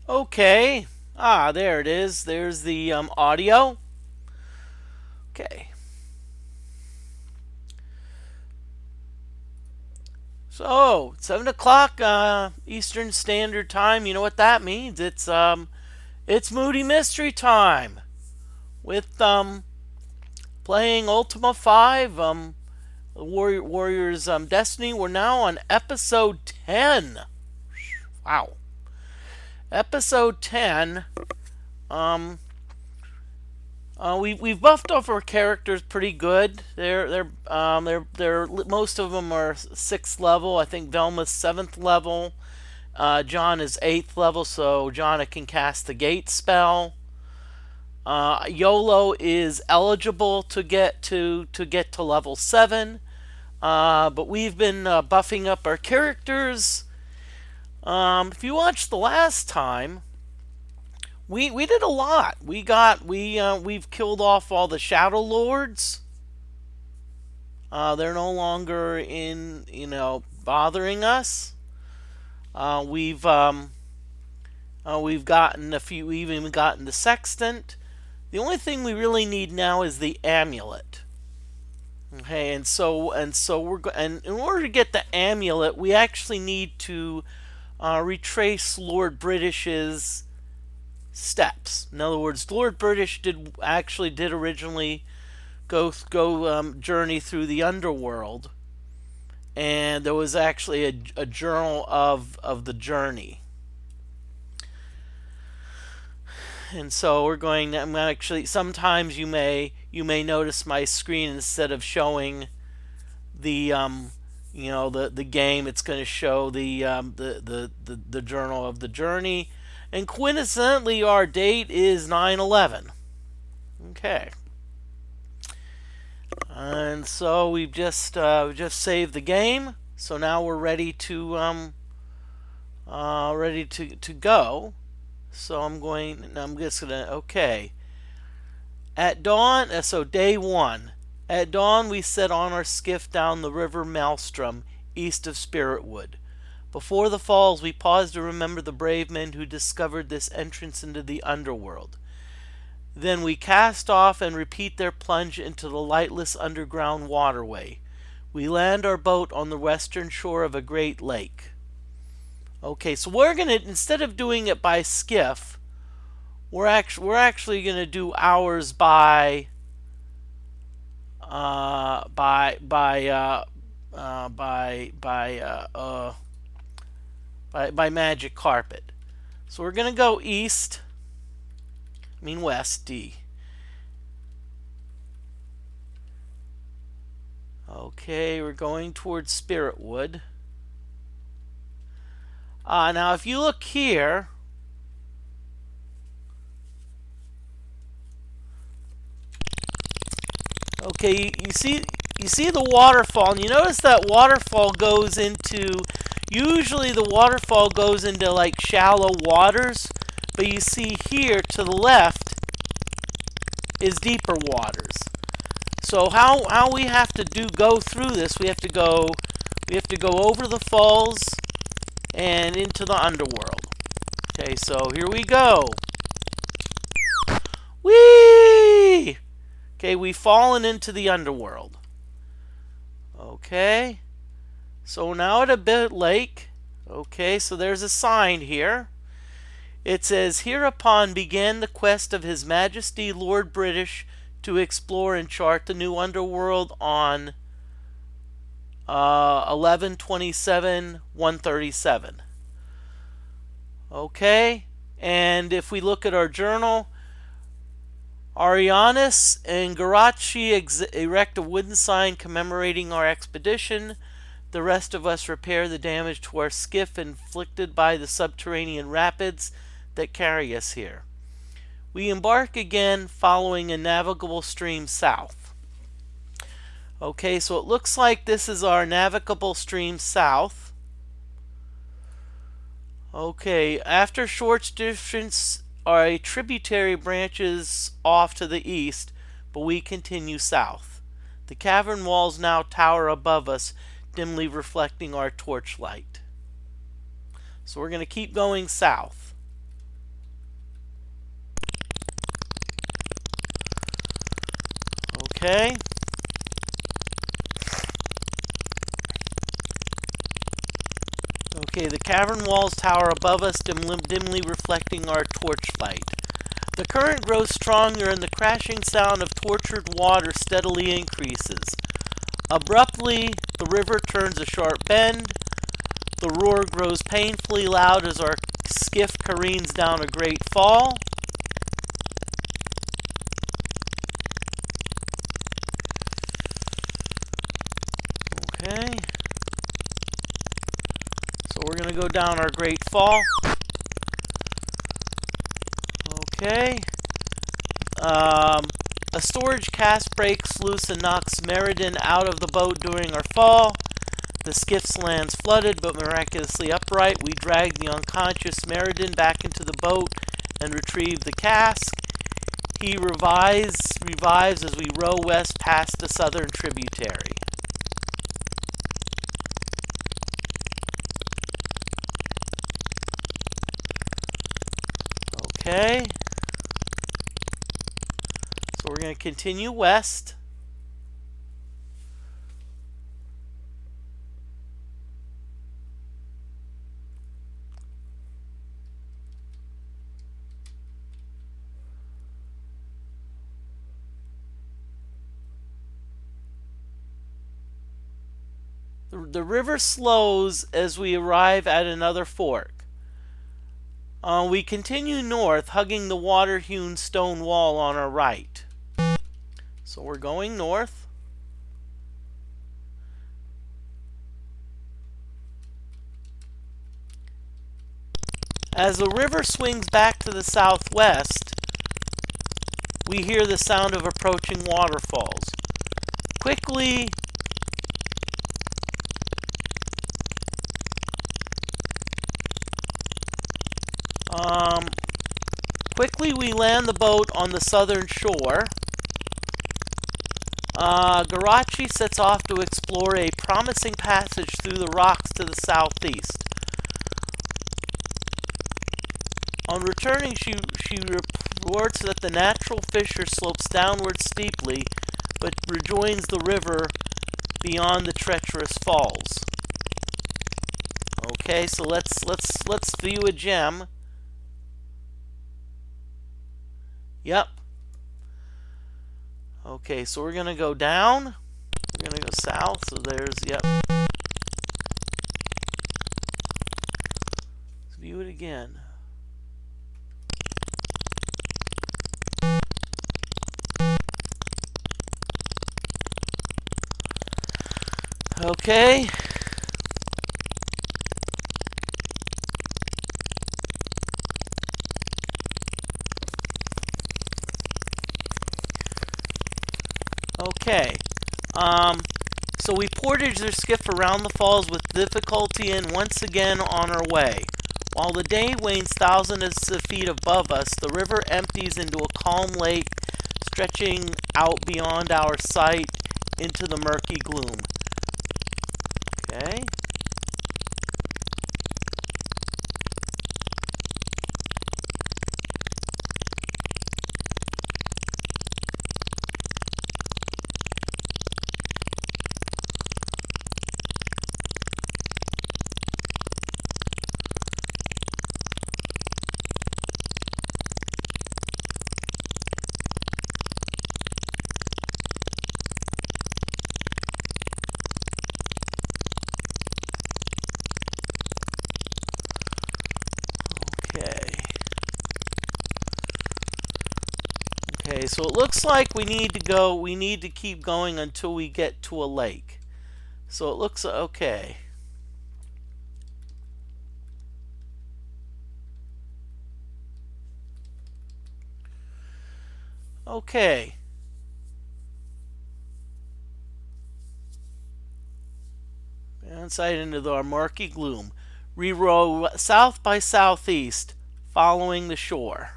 Okay. There it is. There's the audio. Okay. So 7 o'clock Eastern Standard Time. You know what that means? It's Moody Mystery Time with playing Ultima 5 Warriors Destiny. We're now on episode 10. Wow. Episode 10. Um we've buffed up our characters pretty good. They're most of them are 6th level. I think Velma's 7th level. John is 8th level, so John can cast the Gate spell. YOLO is eligible to get to level 7. But we've been buffing up our characters. If you watched the last time, we did a lot. We've killed off all the Shadow Lords. They're no longer bothering us. We've gotten a few. We've even gotten the Sextant. The only thing we really need now is the Amulet. Okay, and in order to get the Amulet, we actually need to retrace Lord British's steps. In other words, Lord British did originally go journey through the underworld, and there was actually a journal of the journey. And so I'm actually, sometimes you may notice my screen, instead of showing the the game, it's going to show the journal of the journey. And coincidentally, our date is 9/11. Okay. And so we've just saved the game. So now we're ready to go. So I'm just gonna, okay. At dawn, so day 1. At dawn, we set on our skiff down the river Maelstrom, east of Spiritwood. Before the falls, we paused to remember the brave men who discovered this entrance into the underworld. Then we cast off and repeat their plunge into the lightless underground waterway. We land our boat on the western shore of a great lake. Okay, so we're gonna, instead of doing it by skiff, we're actually gonna do ours by magic carpet. So we're gonna go west, D. Okay, we're going towards Spiritwood. Now if you look here, okay, you see the waterfall, and you notice that waterfall goes into, usually the waterfall goes into like shallow waters, but you see here to the left is deeper waters. So how we have to go through this, we have to go over the falls and into the underworld. Okay, so here we go. Whee! Okay, we've fallen into the underworld. Okay, so now at a bit lake. Okay, so there's a sign here. It says, "Hereupon began the quest of His Majesty Lord British to explore and chart the new underworld on 11/27/137." Okay, and if we look at our journal, Arianis and Garachi erect a wooden sign commemorating our expedition. The rest of us repair the damage to our skiff inflicted by the subterranean rapids that carry us here. We embark again, following a navigable stream south. Okay, so it looks like this is our navigable stream south. Okay, after short distance, our tributary branches off to the east, but we continue south. The cavern walls now tower above us, dimly reflecting our torchlight. So we're going to keep going south. Okay. Okay, the cavern walls tower above us, dimly reflecting our torchlight. The current grows stronger and the crashing sound of tortured water steadily increases. Abruptly, the river turns a sharp bend. The roar grows painfully loud as our skiff careens down a great fall. Okay. So we're going to go down our great fall. Okay. A storage cask breaks loose and knocks Meriden out of the boat during our fall. The skiff lands flooded but miraculously upright. We drag the unconscious Meriden back into the boat and retrieve the cask. He revives as we row west past the southern tributary. Okay. So we're going to continue west. The river slows as we arrive at another fork. We continue north, hugging the water-hewn stone wall on our right. So we're going north. As the river swings back to the southwest, we hear the sound of approaching waterfalls. Quickly, we land the boat on the southern shore. Garachi sets off to explore a promising passage through the rocks to the southeast. On returning, she reports that the natural fissure slopes downward steeply, but rejoins the river beyond the treacherous falls. Okay, so let's view a gem. Yep. Okay, so we're gonna go down. We're gonna go south. So there's, yep. Let's view it again. Okay. Okay. So we portage their skiff around the falls with difficulty and once again on our way. While the day wanes thousands of feet above us, the river empties into a calm lake stretching out beyond our sight into the murky gloom. Okay. Okay, so it looks like we need to keep going until we get to a lake. So it looks okay. Okay. Inside into our murky gloom. We row south by southeast, following the shore.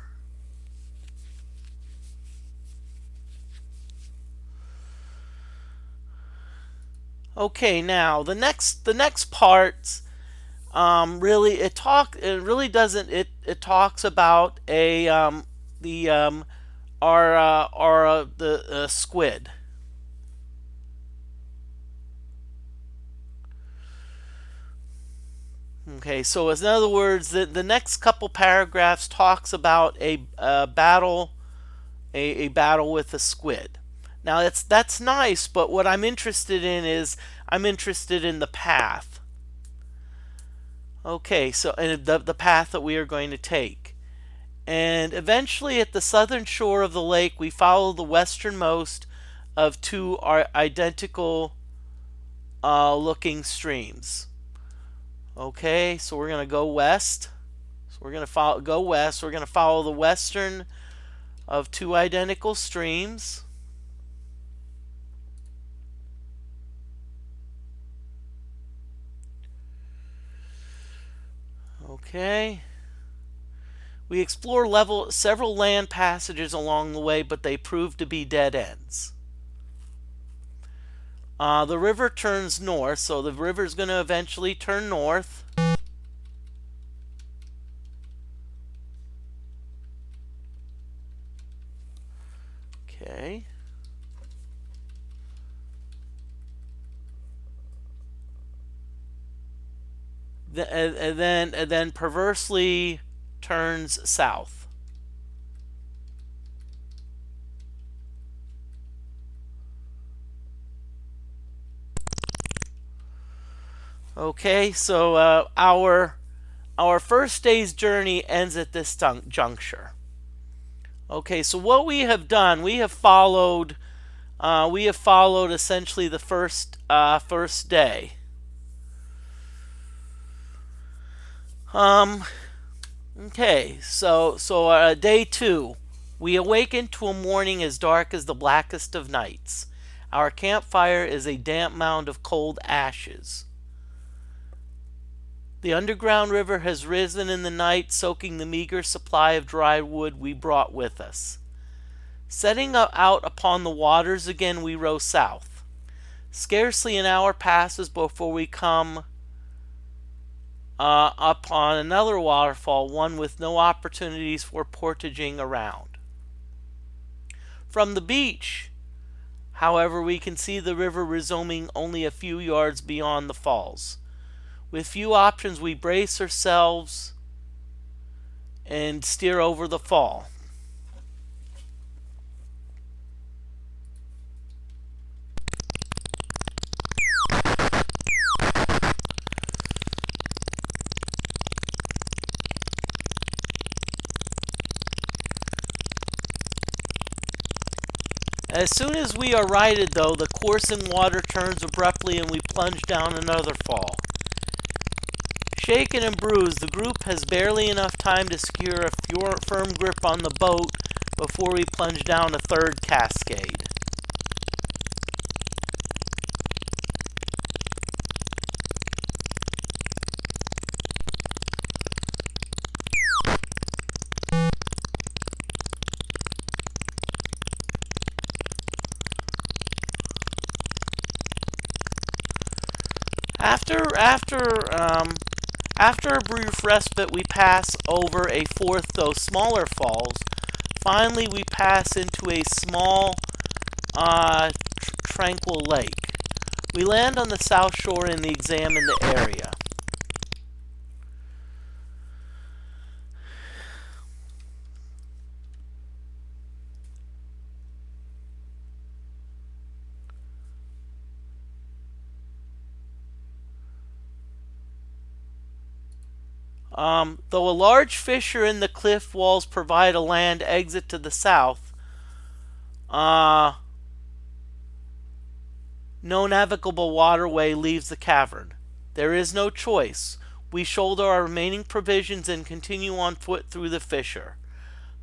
Okay, now the next parts really it talks about the squid. Okay, so in other words, the next couple paragraphs talks about a battle, a battle with a squid. Now that's nice, but what I'm interested in is I'm interested in the path. Okay, so and the path that we are going to take. And eventually at the southern shore of the lake, we follow the westernmost of two identical looking streams. Okay, so we're going to go west. So we're going to go west. We're going to follow the western of two identical streams. Okay. We explore several land passages along the way, but they prove to be dead ends. The river turns north, so the river is going to eventually turn north. Okay. And then perversely turns south. Okay, so our first day's journey ends at this juncture. Okay, so what we have done, we have followed essentially the first day. Okay, so day 2, we awaken to a morning as dark as the blackest of nights. Our campfire is a damp mound of cold ashes. The underground river has risen in the night, soaking the meager supply of dry wood we brought with us. Setting out upon the waters again, we row south. Scarcely an hour passes before we come upon another waterfall, one with no opportunities for portaging around. From the beach, however, we can see the river resuming only a few yards beyond the falls. With few options, we brace ourselves and steer over the fall. As soon as we are righted, though, the coursing water turns abruptly and we plunge down another fall. Shaken and bruised, the group has barely enough time to secure a firm grip on the boat before we plunge down a third cascade. After a brief respite, we pass over a fourth, though smaller, falls. Finally, we pass into a small, tranquil lake. We land on the south shore and examine the area. Though a large fissure in the cliff walls provide a land exit to the south, no navigable waterway leaves the cavern. There is no choice. We shoulder our remaining provisions and continue on foot through the fissure.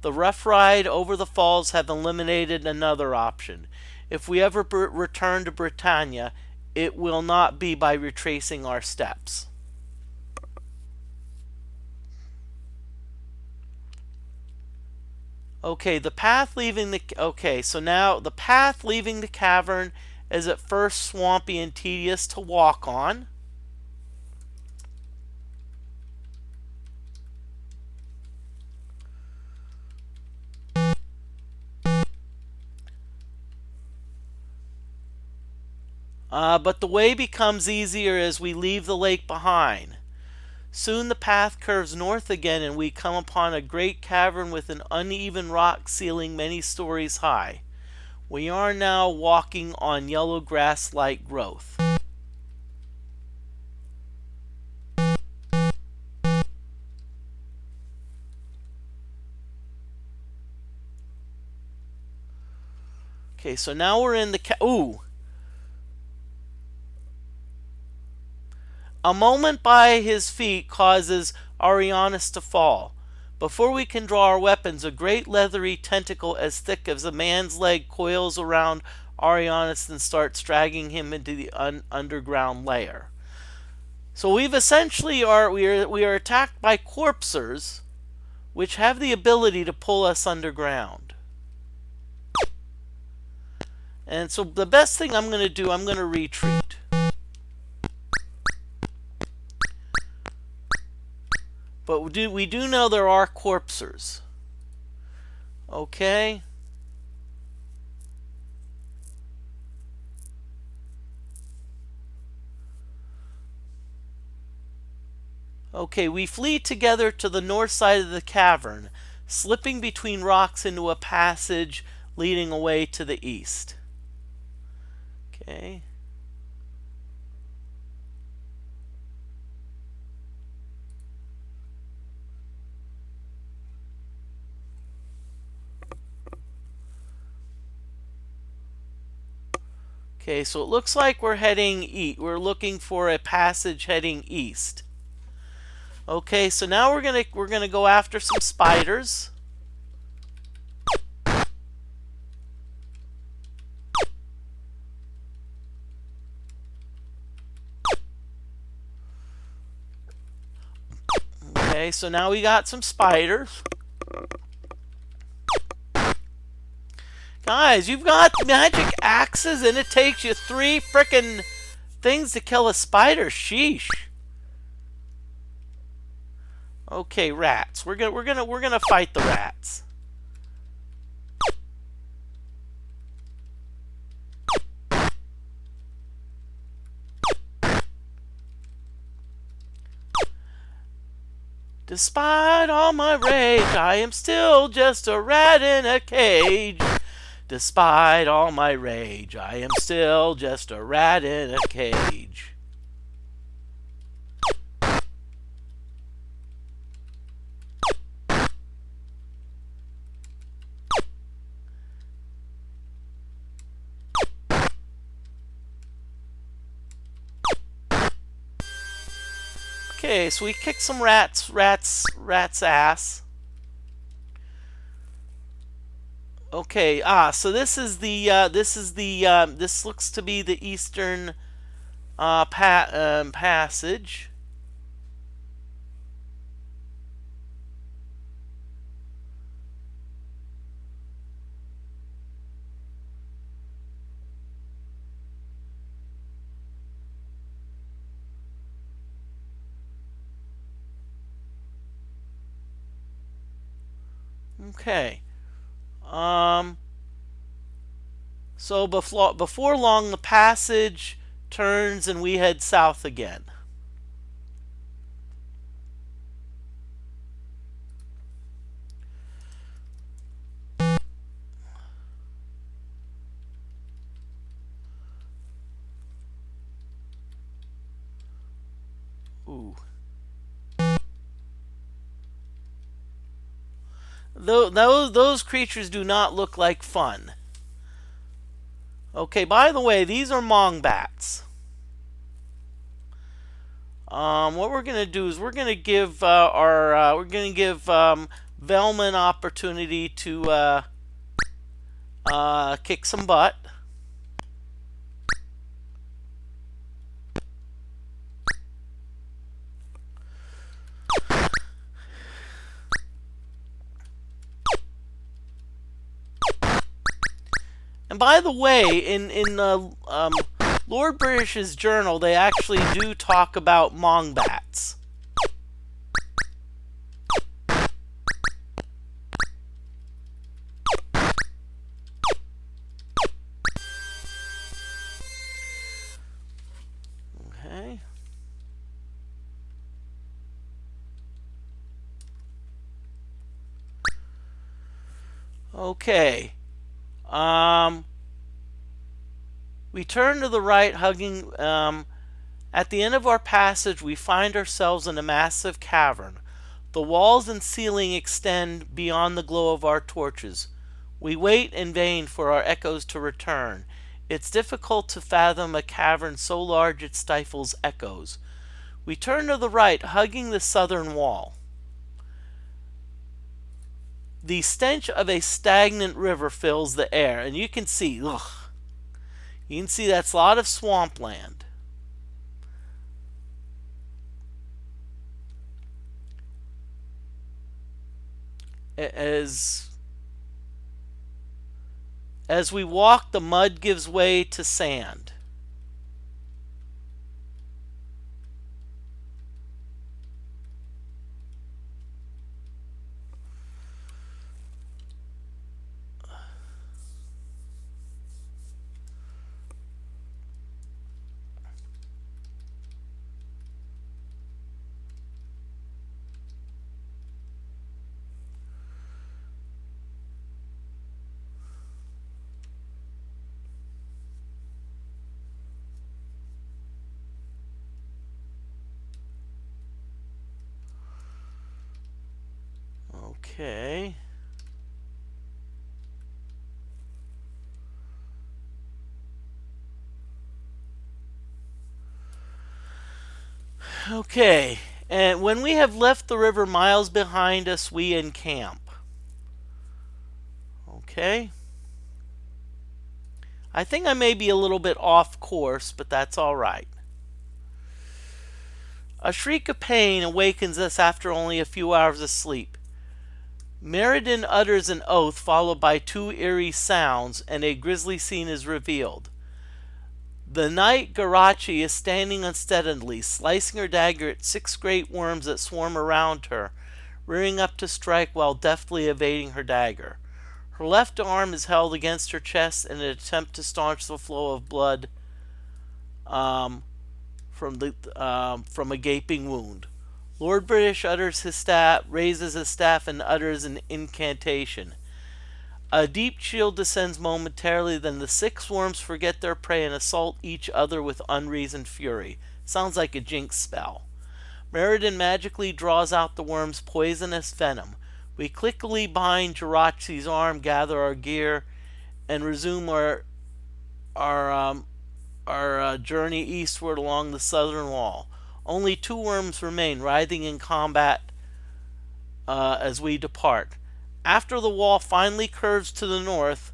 The rough ride over the falls have eliminated another option. If we ever return to Britannia, it will not be by retracing our steps. Okay, so now the path leaving the cavern is at first swampy and tedious to walk on. But the way becomes easier as we leave the lake behind. Soon the path curves north again, and we come upon a great cavern with an uneven rock ceiling many stories high. We are now walking on yellow grass-like growth. Okay, so now we're in the ooh. A moment by his feet causes Arianis to fall. Before we can draw our weapons, a great leathery tentacle as thick as a man's leg coils around Arianis and starts dragging him into the underground lair. So we've essentially we are attacked by corpsers, which have the ability to pull us underground. And so the best thing I'm going to do, I'm going to retreat. But we do know there are corpsers. Okay. Okay, we flee together to the north side of the cavern, slipping between rocks into a passage leading away to the east. Okay. Okay, so it looks like we're heading east. We're looking for a passage heading east. Okay, so now we're gonna go after some spiders. Okay, so now we got some spiders. Guys, you've got magic axes and it takes you 3 frickin' things to kill a spider. Sheesh. Okay, rats. We're gonna fight the rats. Despite all my rage, I am still just a rat in a cage. Despite all my rage, I am still just a rat in a cage. Okay, so we kicked some rats' ass. Okay, so this looks to be the eastern passage. Okay. So before long, the passage turns and we head south again. Ooh. Those creatures do not look like fun. Okay, by the way, these are mongbats. What we're gonna do is we're gonna give Velma an opportunity to kick some butt. And by the way, in Lord British's journal, they actually do talk about mongbats. Okay. Okay. Um, we turn to the right, hugging. At the end of our passage, we find ourselves in a massive cavern. The walls and ceiling extend beyond the glow of our torches. We wait in vain for our echoes to return. It's difficult to fathom a cavern so large it stifles echoes. We turn to the right, hugging the southern wall. The stench of a stagnant river fills the air, and you can see, that's a lot of swampland. As we walk, the mud gives way to sand. Okay. Okay. And when we have left the river miles behind us, we encamp. Okay. I think I may be a little bit off course, but that's all right. A shriek of pain awakens us after only a few hours of sleep. Meriden utters an oath followed by two eerie sounds, and a grisly scene is revealed. The knight Garachi is standing unsteadily, slicing her dagger at 6 great worms that swarm around her, rearing up to strike while deftly evading her dagger. Her left arm is held against her chest in an attempt to staunch the flow of blood from a gaping wound. Lord British raises his staff and utters an incantation. A deep chill descends momentarily, then the 6 worms forget their prey and assault each other with unreasoned fury. Sounds like a jinx spell. Meriden magically draws out the worm's poisonous venom. We quickly bind Jirachi's arm, gather our gear, and resume our journey eastward along the southern wall. Only 2 worms remain, writhing in combat as we depart. After the wall finally curves to the north,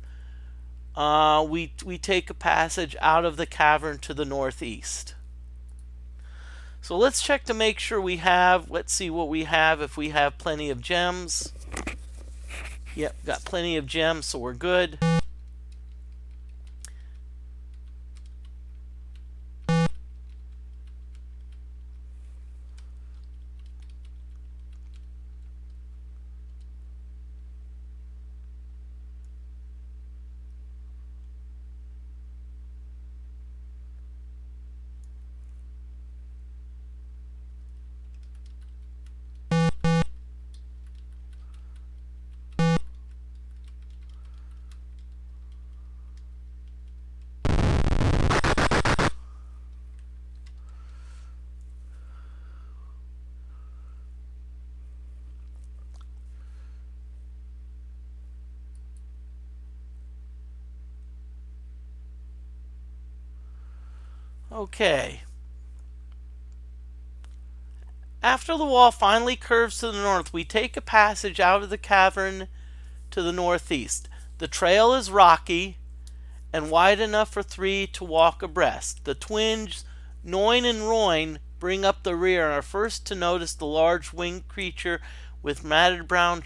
we take a passage out of the cavern to the northeast. So let's check to make sure let's see what we have, if we have plenty of gems. Yep, got plenty of gems, so we're good. Okay. After the wall finally curves to the north, we take a passage out of the cavern to the northeast. The trail is rocky and wide enough for 3 to walk abreast. The twins, Noin and Roin, bring up the rear and are first to notice the large winged creature with matted brown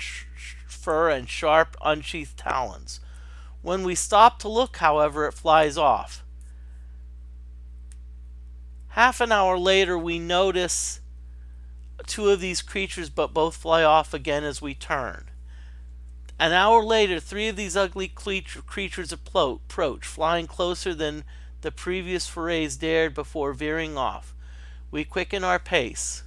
fur and sharp, unsheathed talons. When we stop to look, however, it flies off. Half an hour later, we notice 2 of these creatures, but both fly off again as we turn. An hour later, 3 of these ugly creatures approach, flying closer than the previous forays dared before veering off. We quicken our pace.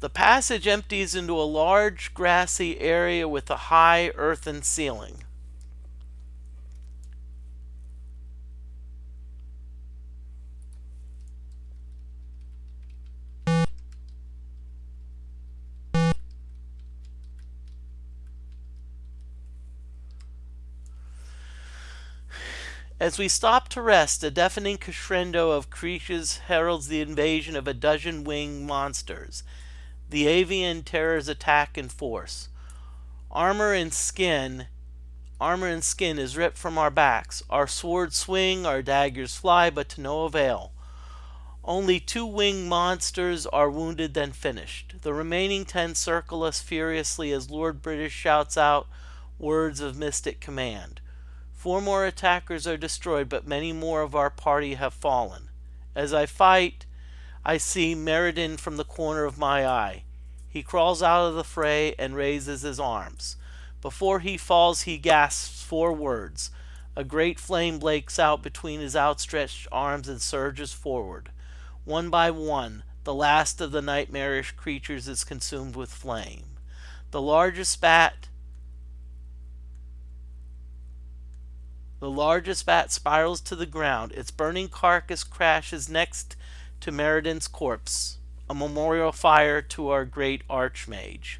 The passage empties into a large grassy area with a high earthen ceiling. As we stop to rest, a deafening crescendo of creatures heralds the invasion of a dozen winged monsters. The avian terrors attack in force. Armor and skin is ripped from our backs. Our swords swing, our daggers fly, but to no avail. Only 2 winged monsters are wounded, then finished. The remaining 10 circle us furiously as Lord British shouts out words of mystic command. 4 more attackers are destroyed, but many more of our party have fallen. As I fight, I see Meriden from the corner of my eye. He crawls out of the fray and raises his arms. Before he falls, he gasps 4 words. A great flame breaks out between his outstretched arms and surges forward. One by one, the last of the nightmarish creatures is consumed with flame. The largest bat spirals to the ground. Its burning carcass crashes next to Meriden's corpse, a memorial fire to our great archmage.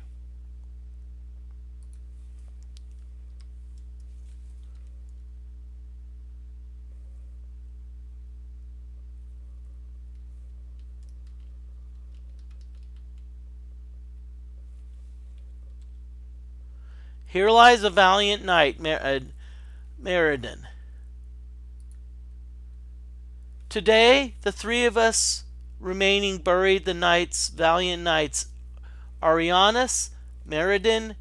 Here lies a valiant knight, Meriden. Today, the 3 of us remaining buried the valiant knights Arianus, Meriden,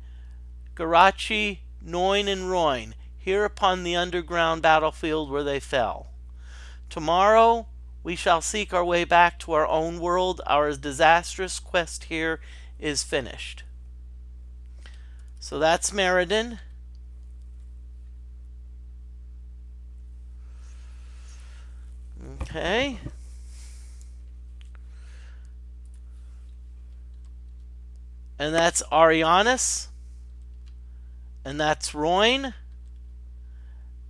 Garachi, Noin, and Roin, here upon the underground battlefield where they fell. Tomorrow, we shall seek our way back to our own world. Our disastrous quest here is finished. So that's Meriden. Okay. And that's Arianus. And that's Roin.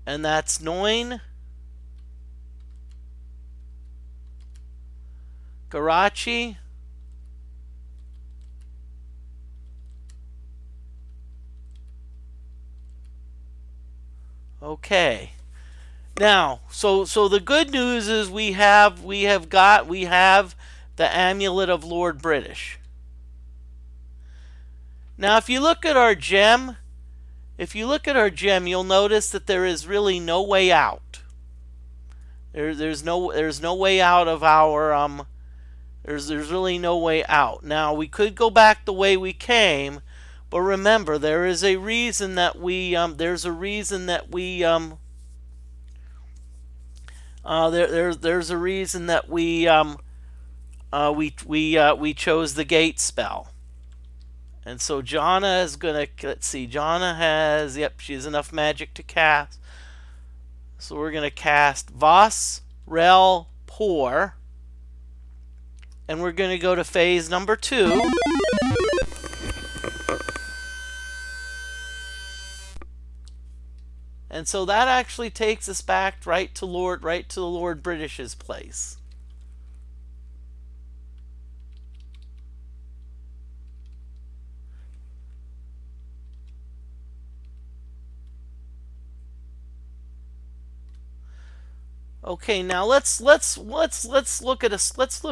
And that's Noin. Garachi. Okay. Now, so the good news is we have the Amulet of Lord British. Now, if you look at our gem, you'll notice that there is really no way out. There's no way out of our there's really no way out. Now, we could go back the way we came, but remember, there is a reason that we there's a reason that we we chose the gate spell. And so Jana is gonna, let's see, Jana has, yep, she has enough magic to cast. So we're gonna cast Vas Rel Por, and we're gonna go to phase number 2. And so that actually takes us back right to the Lord British's place. Okay, now let's look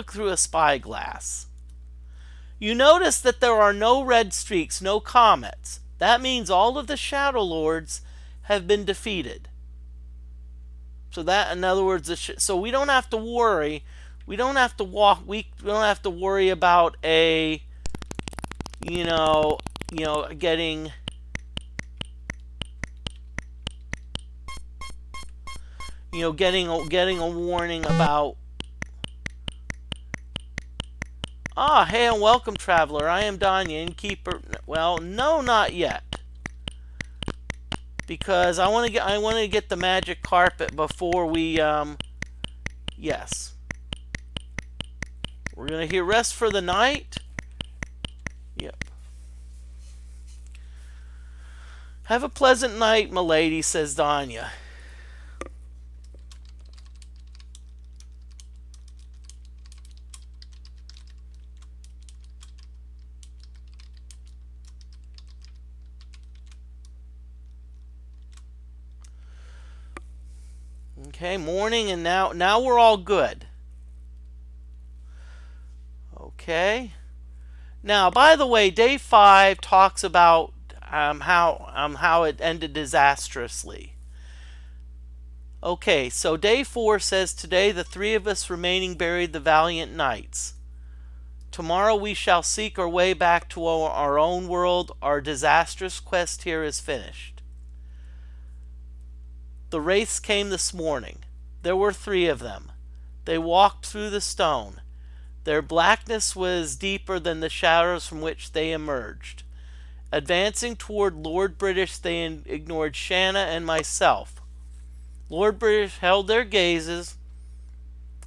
through a spyglass. You notice that there are no red streaks, no comets. That means all of the Shadow Lords have been defeated. So that, in other words, so we don't have to worry. We don't have to worry about a, getting. Getting a warning about. Ah, hey and welcome, traveler. I am Danya, innkeeper. Well, no, not yet. Because I want to get the magic carpet before we yes. We're gonna hear rest for the night, Have a pleasant night, milady, says Danya. Okay, morning, and now we're all good. Okay. Now, by the way, day 5 talks about how it ended disastrously. Okay, so day 4 says, today the 3 of us remaining buried the valiant knights. Tomorrow we shall seek our way back to our own world. Our disastrous quest here is finished. The wraiths came this morning. There were 3 of them. They walked through the stone. Their blackness was deeper than the shadows from which they emerged. Advancing toward Lord British, they ignored Shanna and myself. Lord British held their gazes,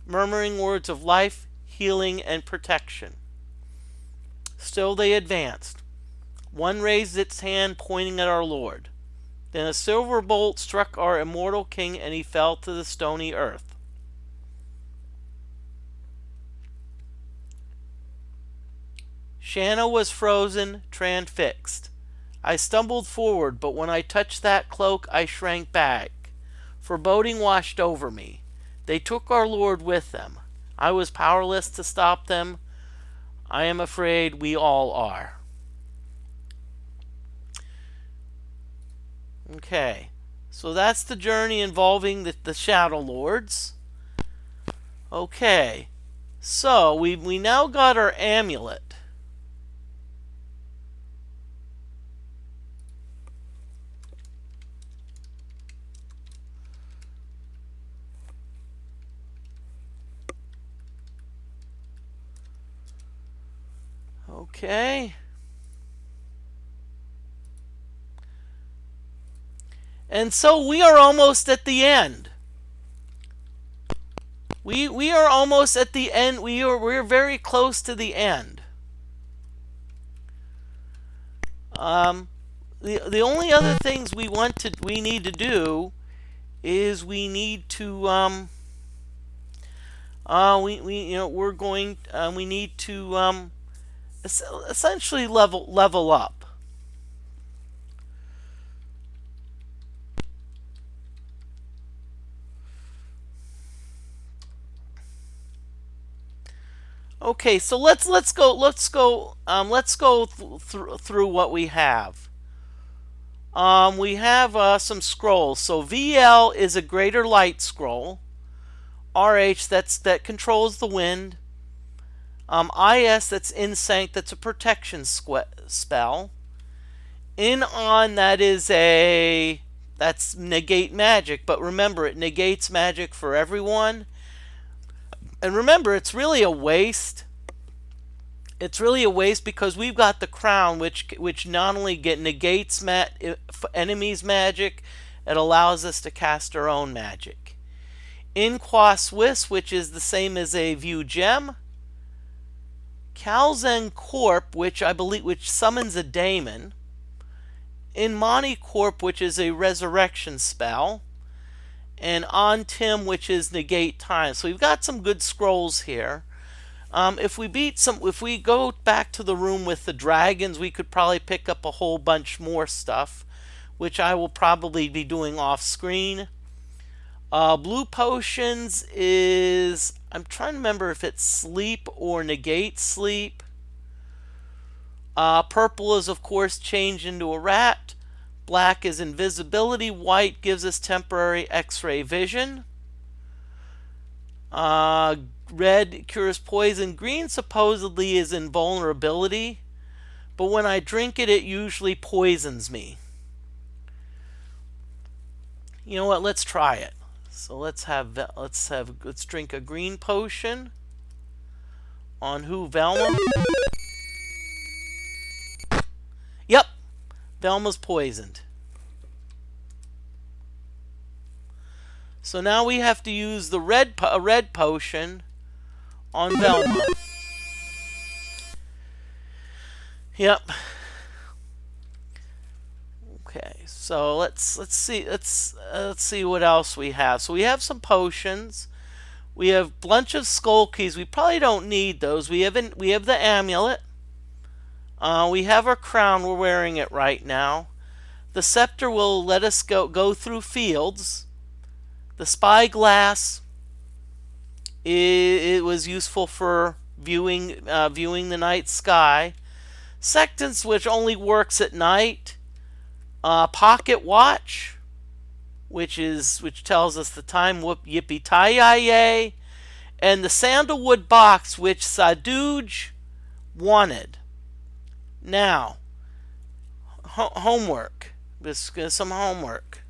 murmuring words of life, healing, and protection. Still they advanced. One raised its hand, pointing at our Lord. Then a silver bolt struck our immortal king, and he fell to the stony earth. Shanna was frozen, transfixed. I stumbled forward, but when I touched that cloak, I shrank back. Foreboding washed over me. They took our Lord with them. I was powerless to stop them. I am afraid we all are. Okay, so that's the journey involving the Shadow Lords. Okay, so we now got our amulet. Okay. And so we are almost at the end. We are almost at the end. We're very close to the end. The only other things we need to do is we need to we need to essentially level up. Okay, so let's go through what we have. We have some scrolls. So VL is a greater light scroll. RH that controls the wind. IS that's insync, that's a protection spell. In on that's negate magic, but remember it negates magic for everyone. And remember, it's really a waste. It's really a waste because we've got the crown, which not only negates enemies' magic, it allows us to cast our own magic. In Qua Swiss, which is the same as a view gem. Calzen Corp, which summons a daemon. In Monty Corp, which is a resurrection spell. And on Tim, which is negate time. So we've got some good scrolls here. If we go back to the room with the dragons, we could probably pick up a whole bunch more stuff, which I will probably be doing off screen. Blue potions is, I'm trying to remember if it's sleep or negate sleep. Purple is of course change into a rat. Black is invisibility. White gives us temporary X-ray vision. Red cures poison. Green supposedly is invulnerability, but when I drink it, it usually poisons me. You know what? Let's try it. So let's drink a green potion. On who? Velma? Yep. Velma's poisoned. So now we have to use the red potion on Velma. Yep. Okay, so let's see what else we have. So we have some potions. We have a bunch of skull keys. We probably don't need those. We have the amulet. We have our crown. We're wearing it right now. The scepter will let us go through fields. The spyglass, it was useful for viewing the night sky. Sextants, which only works at night. Pocket watch, which tells us the time. Whoop yippee tie yay. And the sandalwood box, which Saduj wanted. Now, homework. This is some homework.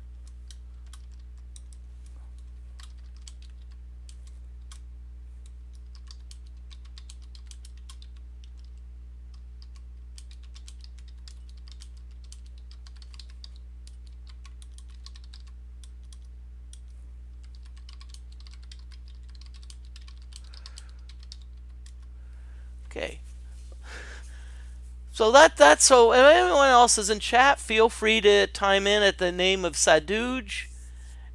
Okay. So so if anyone else is in chat, feel free to chime in at the name of Saduj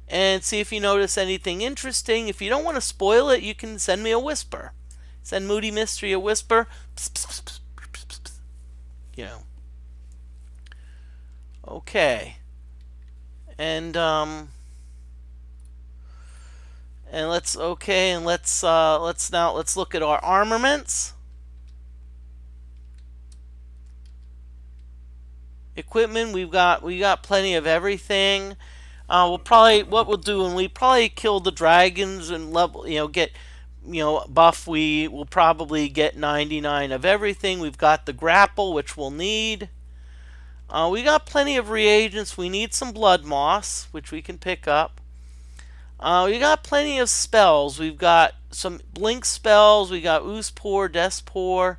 and see if you notice anything interesting. If you don't want to spoil it, you can send me a whisper. Send Moody Mystery a whisper. Psst, psst, psst, psst, psst, psst. You know. Okay. And let's look at our armaments. Equipment, we got plenty of everything. What we'll do when we probably kill the dragons and level, get buff, we will probably get 99 of everything. We've got the grapple, which we'll need. We got plenty of reagents. We need some blood moss, which we can pick up. We got plenty of spells. We've got some blink spells. We got Oospore, Despore,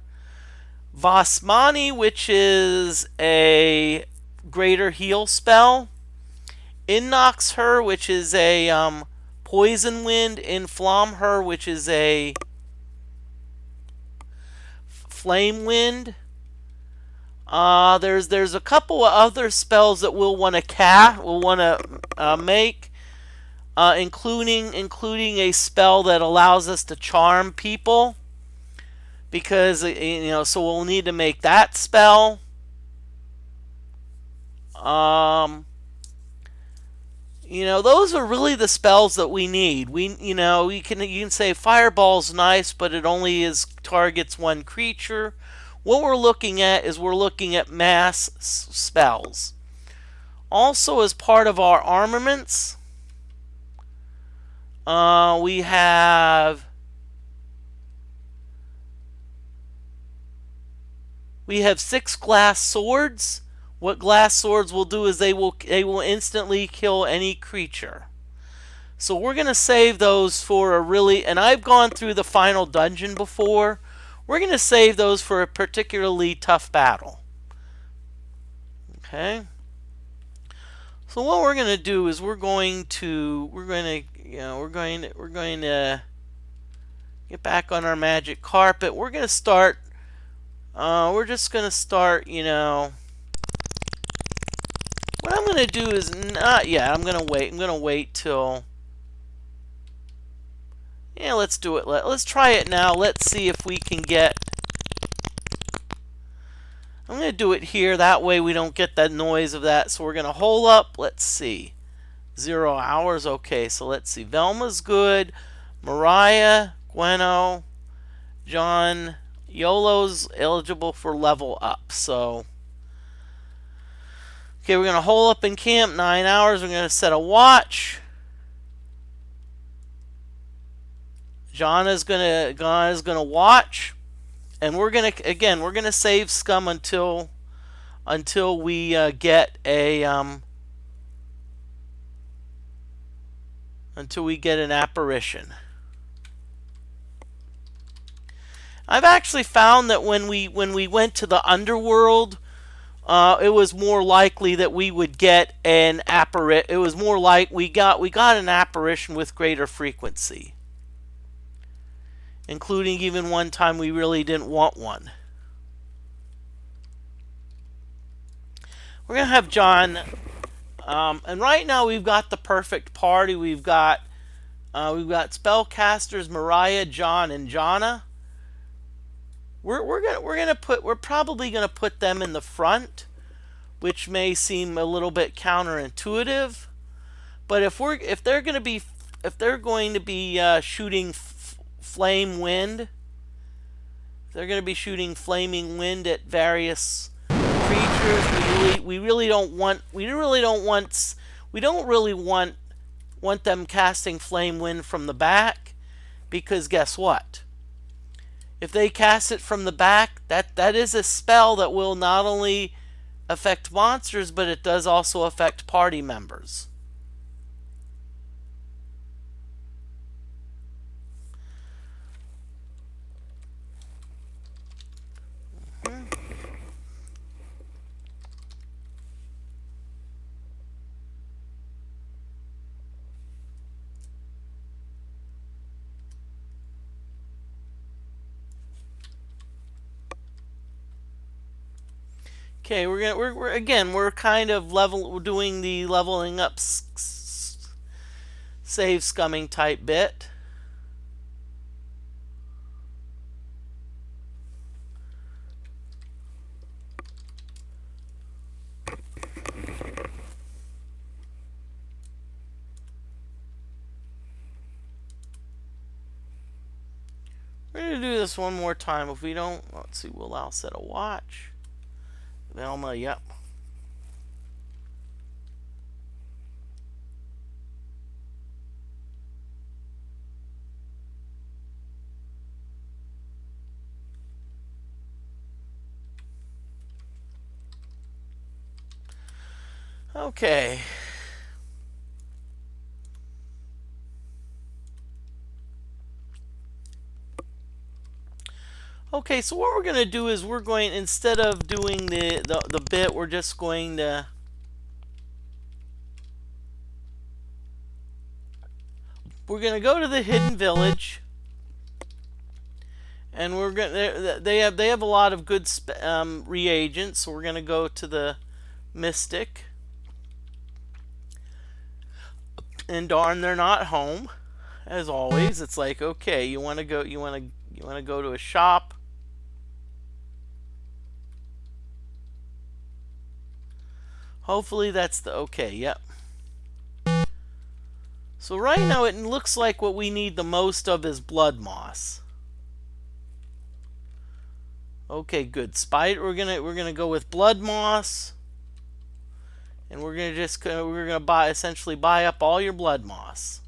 Vasmani, which is a greater heal spell. Innox Her, which is a poison wind. Inflam Her, which is a flame wind. There's a couple of other spells that we'll want to make, including a spell that allows us to charm people. Because so we'll need to make that spell. Those are really the spells that we need. You can say Fireball's nice, but it only targets one creature. What we're looking at is mass spells. Also, as part of our armaments, we have We have 6 glass swords. What glass swords will do is they will instantly kill any creature. So we're going to save those for a really, and I've gone through the final dungeon before. We're going to save those for a particularly tough battle. Okay. So what we're going to do is we're going to get back on our magic carpet. We're going to start. We're just going to start. What I'm going to do is not yet. I'm going to wait. I'm going to wait till. Yeah, let's do it. Let's try it now. Let's see if we can get. I'm going to do it here. That way we don't get that noise of that. So we're going to hole up. Let's see. 0 hours. Okay, so let's see. Velma's good. Mariah, Gweno, John, YOLO's eligible for level up. So, okay, we're going to hole up in camp 9 hours. We're going to set a watch. John is going to watch. And we're gonna save scum until we get an apparition. I've actually found that when we went to the underworld, it was more likely that we would get an apparition. It was more like we got an apparition with greater frequency. Including even one time we really didn't want one. We're gonna have John, and right now we've got the perfect party. We've got spellcasters Mariah, John, and Jonna. We're probably gonna put them in the front, which may seem a little bit counterintuitive. But if they're going to be shooting flame wind, if they're going to be shooting flaming wind at various creatures, we don't really want them casting flame wind from the back, because guess what? If they cast it from the back, that is a spell that will not only affect monsters, but it does also affect party members. Okay, we're kind of we're doing the leveling up save scumming type bit. We're gonna do this one more time. If we don't, let's see, we'll allow set a watch. Velma, yep. Okay. Okay, so what we're going to do is instead of doing the bit, we're just going to go to the hidden village, and they have a lot of good reagents, so we're going to go to the mystic, and darn, they're not home. As always, it's like, okay, you want to go to a shop. Hopefully that's okay, yep. So right now it looks like what we need the most of is blood moss. Okay, good. Spider, we're gonna go with blood moss, and we're gonna essentially buy up all your blood moss.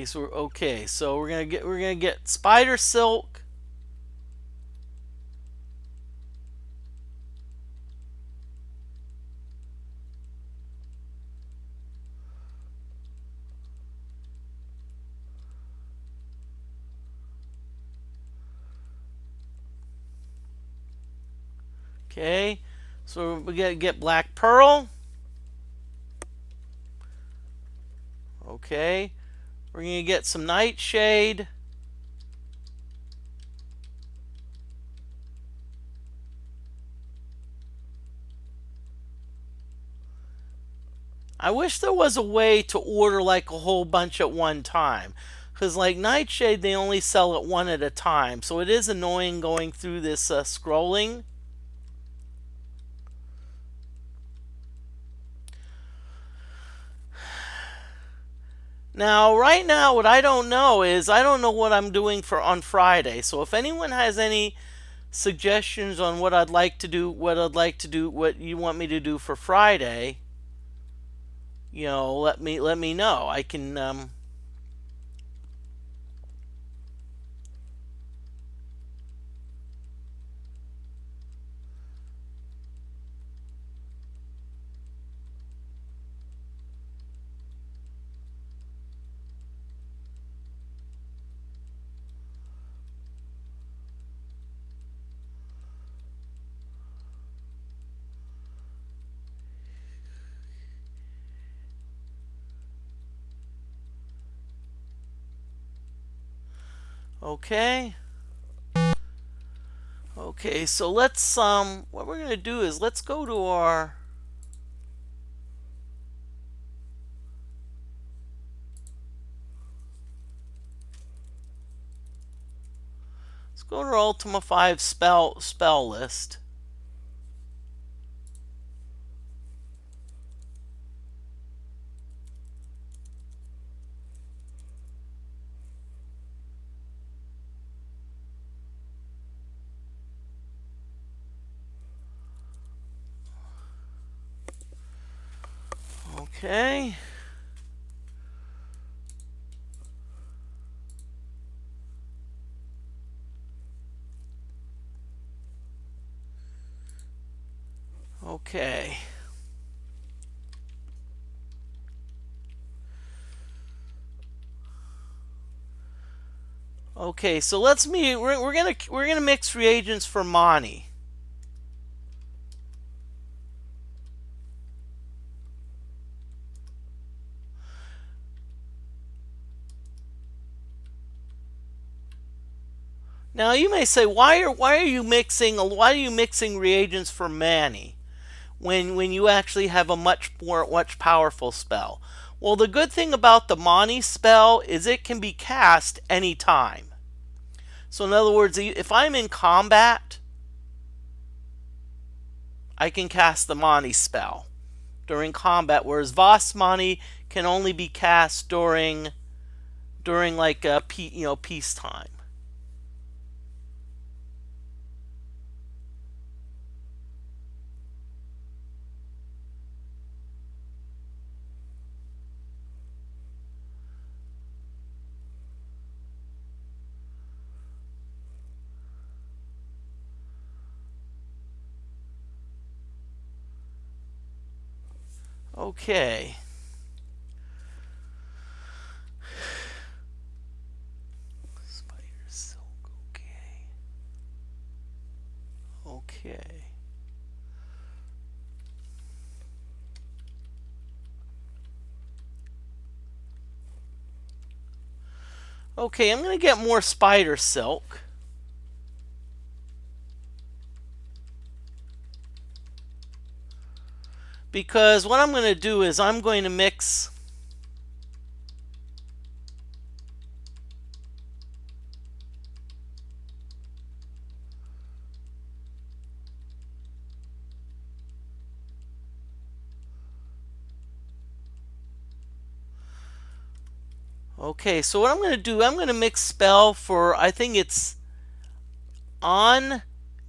So we're gonna get spider silk. Okay, so we gotta get black pearl. Okay, we're gonna get some nightshade. I wish there was a way to order like a whole bunch at one time. Because like nightshade, they only sell it one at a time. So it is annoying going through this scrolling. Now, right now, what I don't know is I don't know what I'm doing on Friday. So if anyone has any suggestions on what I'd like to do, what you want me to do for Friday, let me know. I can Okay. Okay, so let's what we're gonna do is let's go to our Ultima 5 spell list. Okay. Okay. Okay, so let's meet. We're gonna mix reagents for Mani. Now you may say, why are you mixing reagents for Mani when you actually have a much powerful spell? Well, the good thing about the Mani spell is it can be cast anytime. So in other words, if I'm in combat, I can cast the Mani spell during combat, whereas Voss Mani can only be cast during like peacetime. Okay. Spider silk. Okay. Okay. Okay, I'm going to get more spider silk. Because what I'm going to do is I'm going to mix Okay, so what I'm going to do, I'm going to mix spell for, I think it's on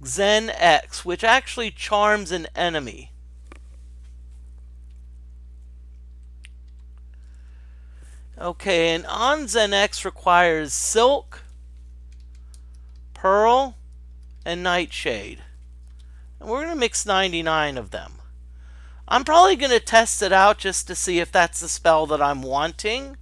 Zen X, which actually charms an enemy. Okay, and on Zen X requires silk, pearl, and nightshade. And we're going to mix 99 of them. I'm probably going to test it out just to see if that's the spell that I'm wanting.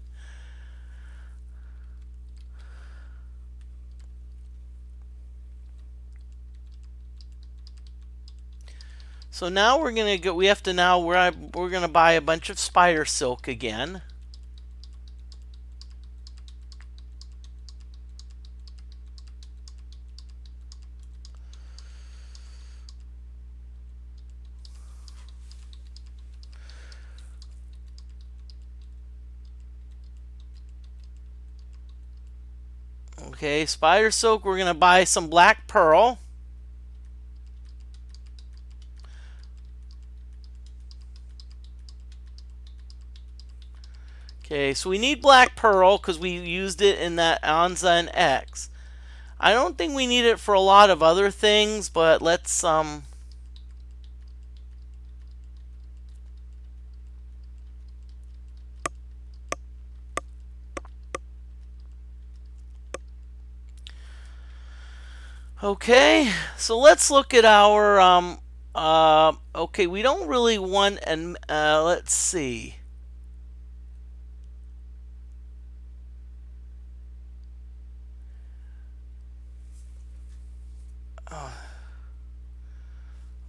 So now we're going to go, we have to now, we're going to buy a bunch of spider silk again. Okay, spider silk, we're going to buy some black pearl. Okay, so we need black pearl because we used it in that Anza and X. I don't think we need it for a lot of other things, but let's Okay, so let's look at our okay, we don't really want, and let's see.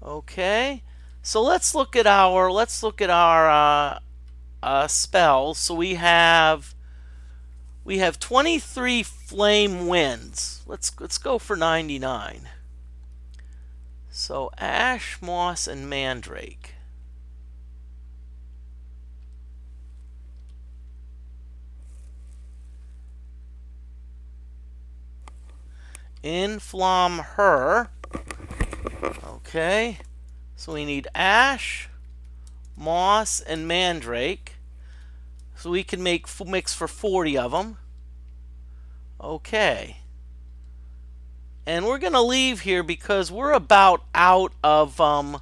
Okay, so let's look at our spells. So we have We have 23 flame winds. Let's go for 99. So ash, moss, and mandrake. Inflam her. Okay. So we need ash, moss, and mandrake. So we can mix for 40 of them. Okay. And we're gonna leave here because we're about out of money.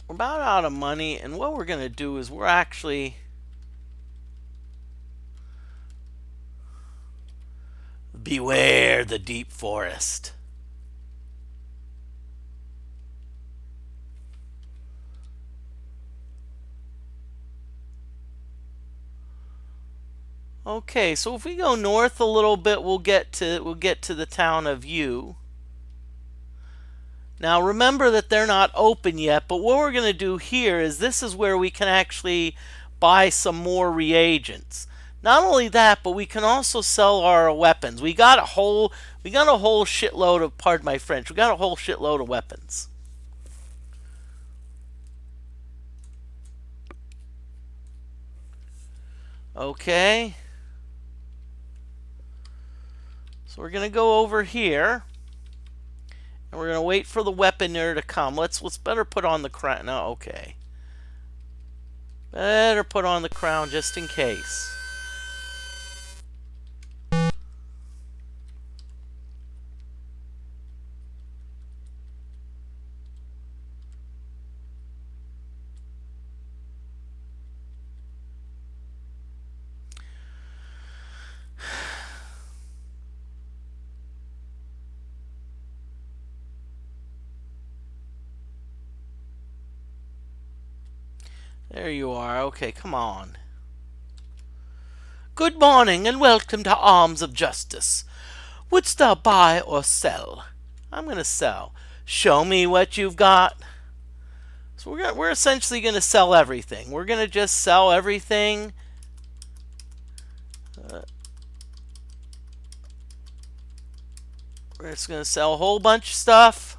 We're about out of money, and what we're gonna do is we're actually beware the deep forest. Okay, so if we go north a little bit, we'll get to the town of U. Now remember that they're not open yet, but what we're going to do here is this is where we can actually buy some more reagents. Not only that, but we can also sell our weapons. We got a whole shitload of, pardon my French, we got a whole shitload of weapons. Okay. So we're going to go over here. And we're going to wait for the weaponer to come. Let's better put on the crown. No, okay. Better put on the crown just in case. There you are. Okay, come on. Good morning and welcome to Arms of Justice. Wouldst thou buy or sell? I'm going to sell. Show me what you've got. So we're essentially going to sell everything. We're going to just sell everything. We're just going to sell a whole bunch of stuff.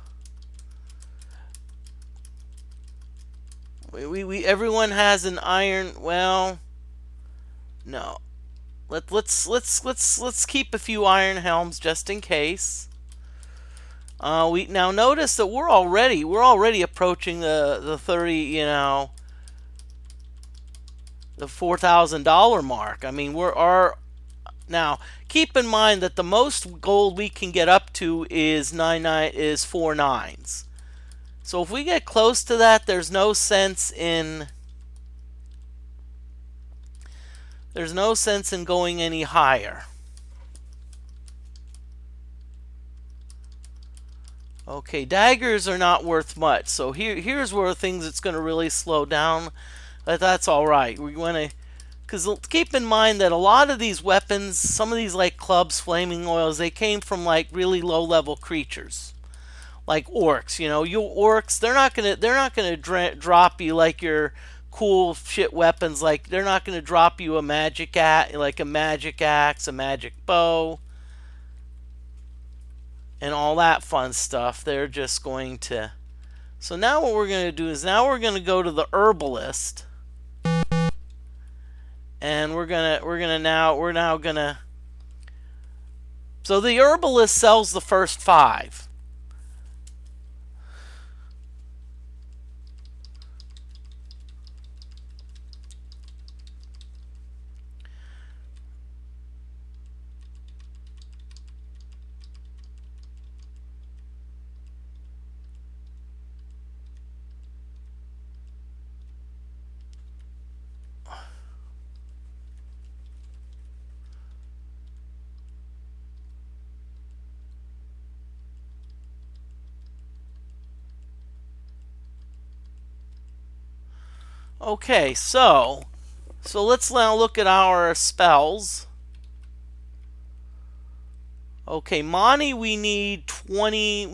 Everyone has an iron. Well, no. Let's keep a few iron helms just in case. We now notice that we're already approaching the 30, the $4,000 mark. I mean, now keep in mind that the most gold we can get up to is 4 nines. So if we get close to that, there's no sense in going any higher. Okay, daggers are not worth much. So here's where things it's going to really slow down. But that's all right. We want to, because keep in mind that a lot of these weapons, some of these like clubs, flaming oils, they came from like really low-level creatures. Like orcs, your orcs, they're not gonna drop you like your cool shit weapons. Like they're not gonna drop you a magic axe, a magic bow, and all that fun stuff. They're just going to. So now what we're gonna do is we're gonna go to the herbalist, and we're now gonna. So the herbalist sells the first 5. Okay, so let's now look at our spells. Okay, Mani, we need 20.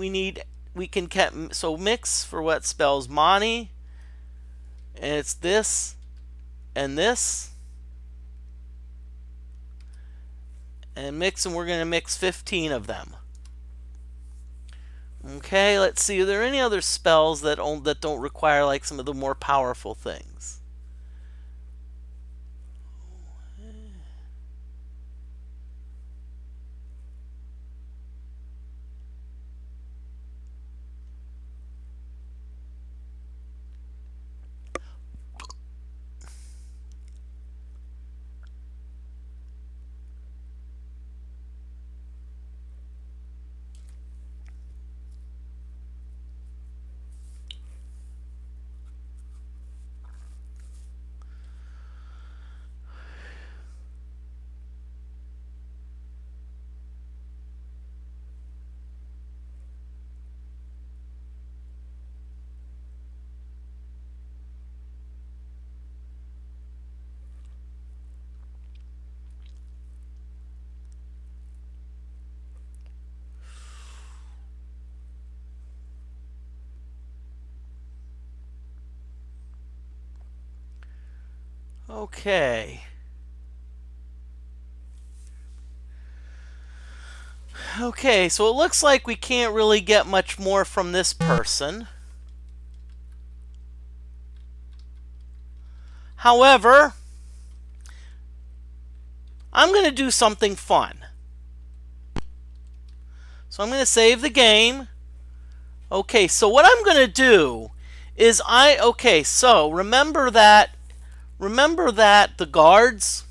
We can so mix for what spells? Mani, and it's this and this, and mix, and we're going to mix 15 of them. Okay, let's see. Are there any other spells that don't require like some of the more powerful things? Okay. Okay, so it looks like we can't really get much more from this person. However, I'm going to do something fun. So I'm going to save the game. Okay, so what I'm going to do is okay, so remember that the guards,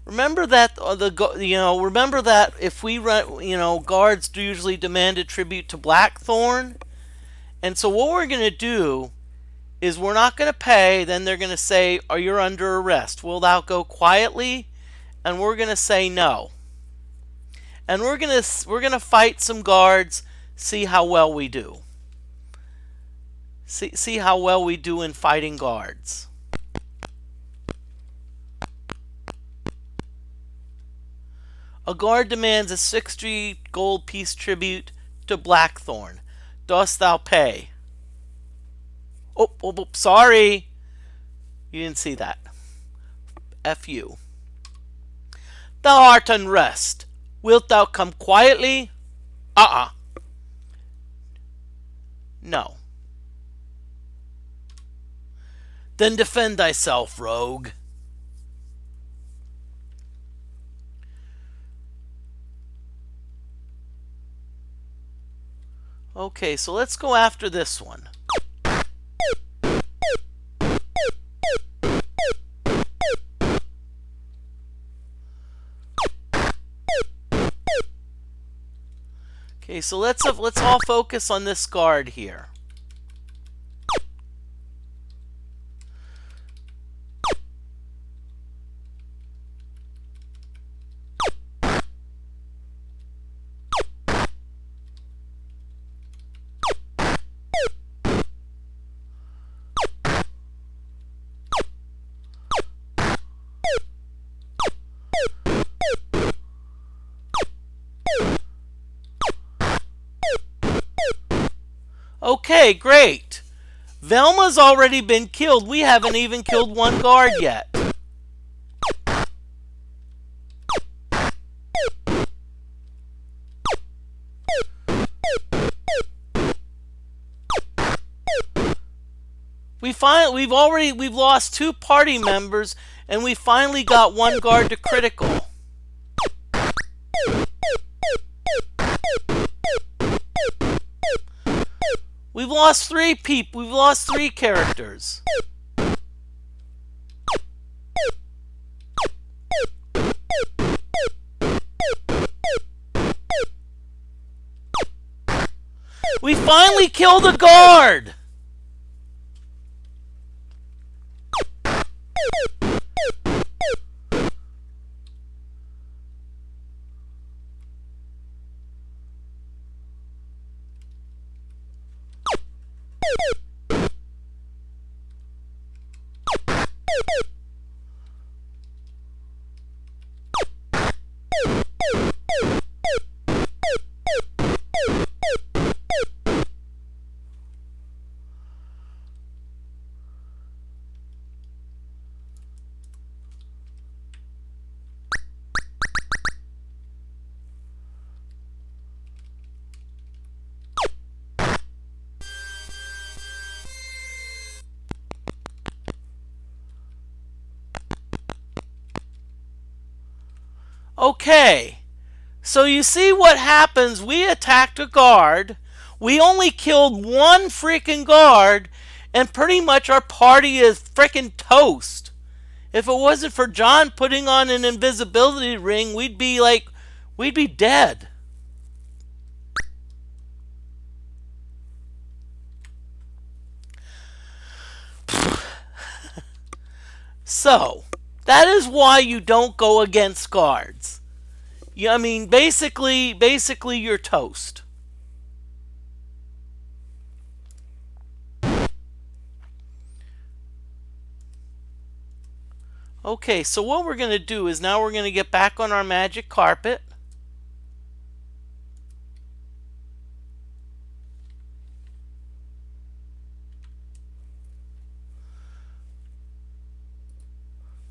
remember that remember that if we run, guards do usually demand a tribute to Blackthorn. And so what we're going to do is we're not going to pay, then they're going to say, "Are you under arrest? Will thou go quietly?" And we're going to say no. And we're going to fight some guards, see how well we do. See how well we do in fighting guards. A guard demands a 60 gold piece tribute to Blackthorn. Dost thou pay? Oh, sorry. You didn't see that. F you. Thou art unrest. Wilt thou come quietly? No. Then defend thyself, rogue. Okay, so let's go after this one. Okay, so let's all focus on this guard here. Okay, great. Velma's already been killed. We haven't even killed one guard yet. We've lost 2 party members, and we finally got 1 guard to critical. We've lost 3 people. We've lost 3 characters. We finally killed a guard. Okay, so you see what happens. We attacked a guard. We only killed one freaking guard, and pretty much our party is freaking toast. If it wasn't for John putting on an invisibility ring, we'd be dead. So, that is why you don't go against guards. I mean, basically, you're toast. Okay, so what we're going to do is now we're going to get back on our magic carpet.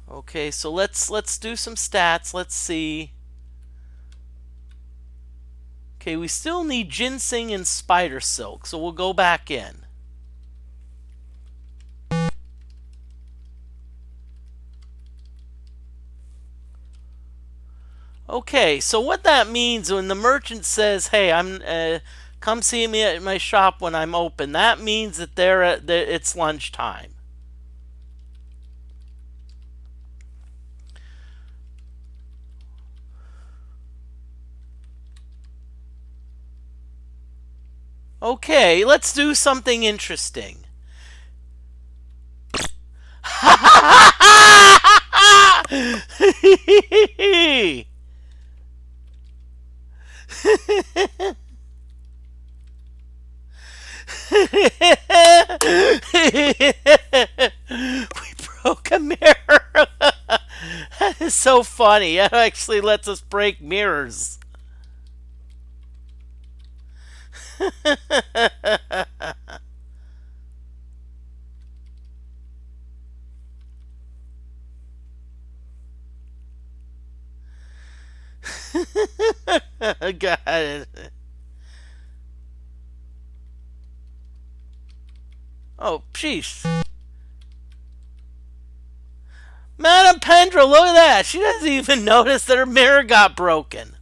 Okay, so let's do some stats. Let's see. Okay, we still need ginseng and spider silk, so we'll go back in. Okay, so what that means when the merchant says, "Hey, come see me at my shop when I'm open," that means that it's lunchtime. Okay, let's do something interesting. We broke a mirror. That is so funny. It actually lets us break mirrors. Got it. Oh, sheesh. Madame Pendra, look at that. She doesn't even notice that her mirror got broken.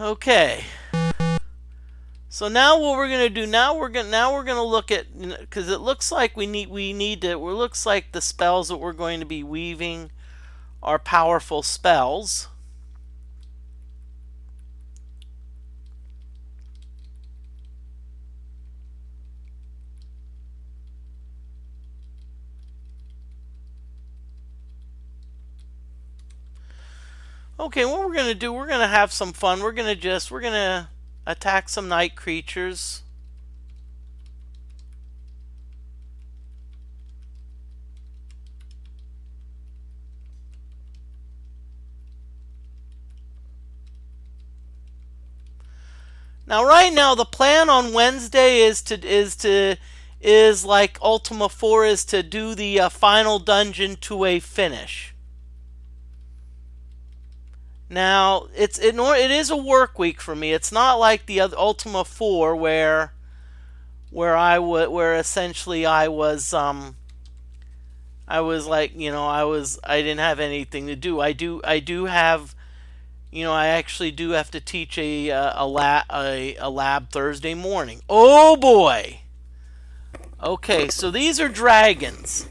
Okay. So now what we're gonna do? Now we're gonna look at, because it looks like we need to. It looks like the spells that we're going to be weaving are powerful spells. Okay, what we're gonna do? We're gonna have some fun. We're gonna attack some night creatures. Now, right now, the plan on Wednesday is like Ultima 4 is to do the final dungeon to a finish. Now, it is a work week for me. It's not like the other Ultima 4 where essentially I was like, I didn't have anything to do. I do have, I actually do have to teach a lab Thursday morning. Oh boy. Okay, so these are dragons.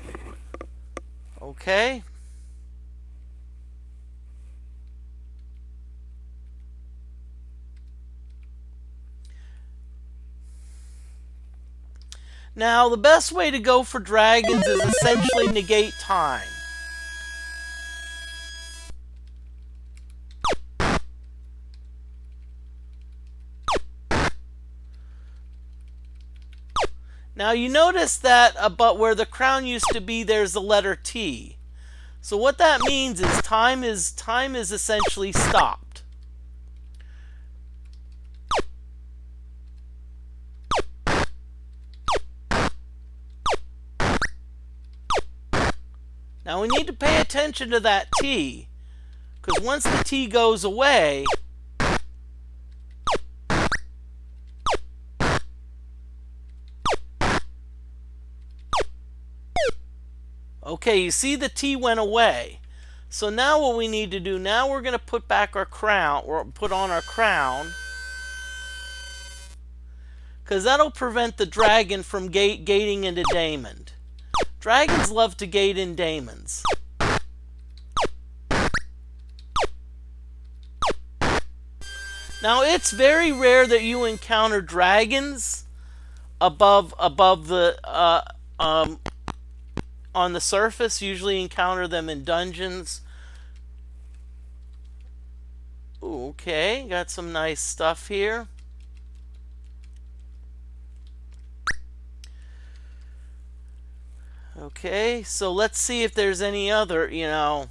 Okay. Now, the best way to go for dragons is essentially negate time. Now you notice that about where the crown used to be, there's the letter T. So what that means is time is essentially stopped. Now we need to pay attention to that T, because once the T goes away, okay, you see the T went away. So now what we need to do, now we're going to put back our crown, or put on our crown, because that'll prevent the dragon from gating into Daemon. Dragons love to gate in daemons. Now it's very rare that you encounter dragons above the on the surface. Usually encounter them in dungeons. Ooh, okay, got some nice stuff here. Okay, so let's see if there's any other, And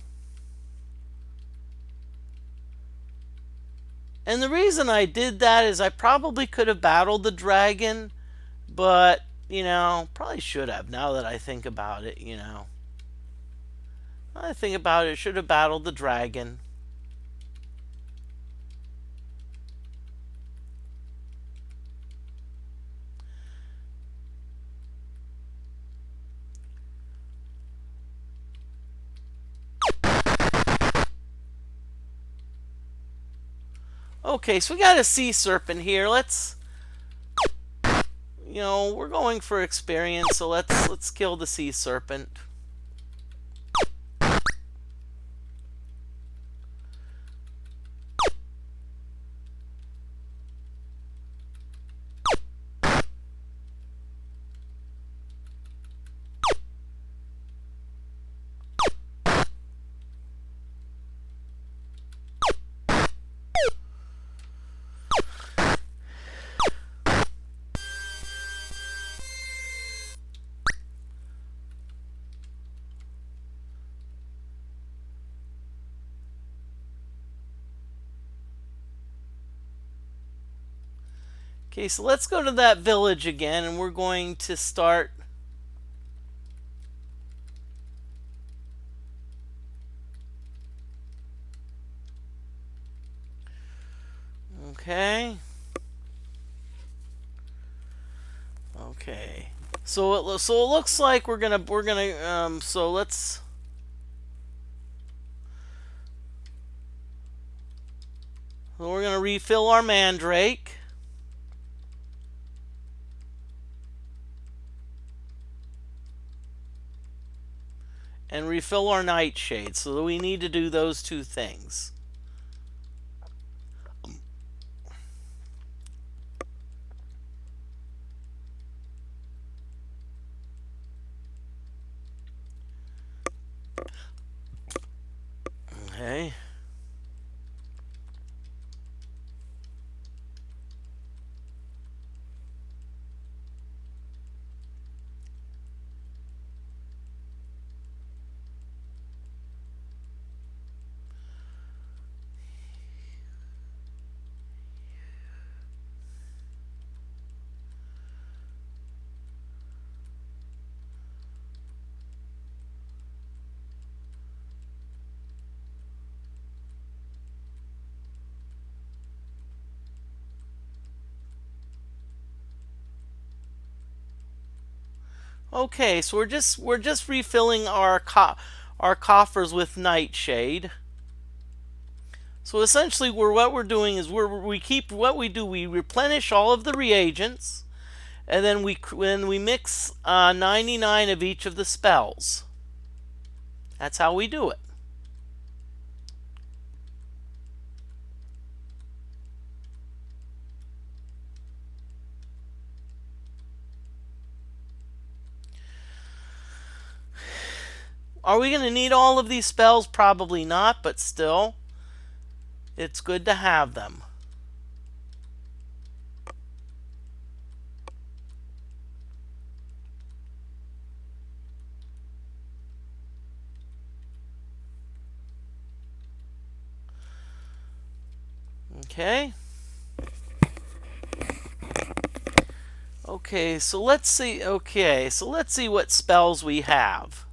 the reason I did that is I probably could have battled the dragon, but, probably should have now that I think about it, I think about it, should have battled the dragon. Okay, so we got a sea serpent here. Let's, we're going for experience, so let's kill the sea serpent. Okay, so let's go to that village again, and we're going to start. Okay. Okay. So it looks like we're gonna so let's. So we're gonna refill our mandrake. And refill our nightshade. So we need to do those two things. Okay. Okay, so we're just refilling our coffers with nightshade. So essentially, what we're doing is we replenish all of the reagents, and then we mix 99 of each of the spells. That's how we do it. Are we going to need all of these spells? Probably not, but still, it's good to have them. Okay. Okay, so let's see. Okay, so let's see what spells we have.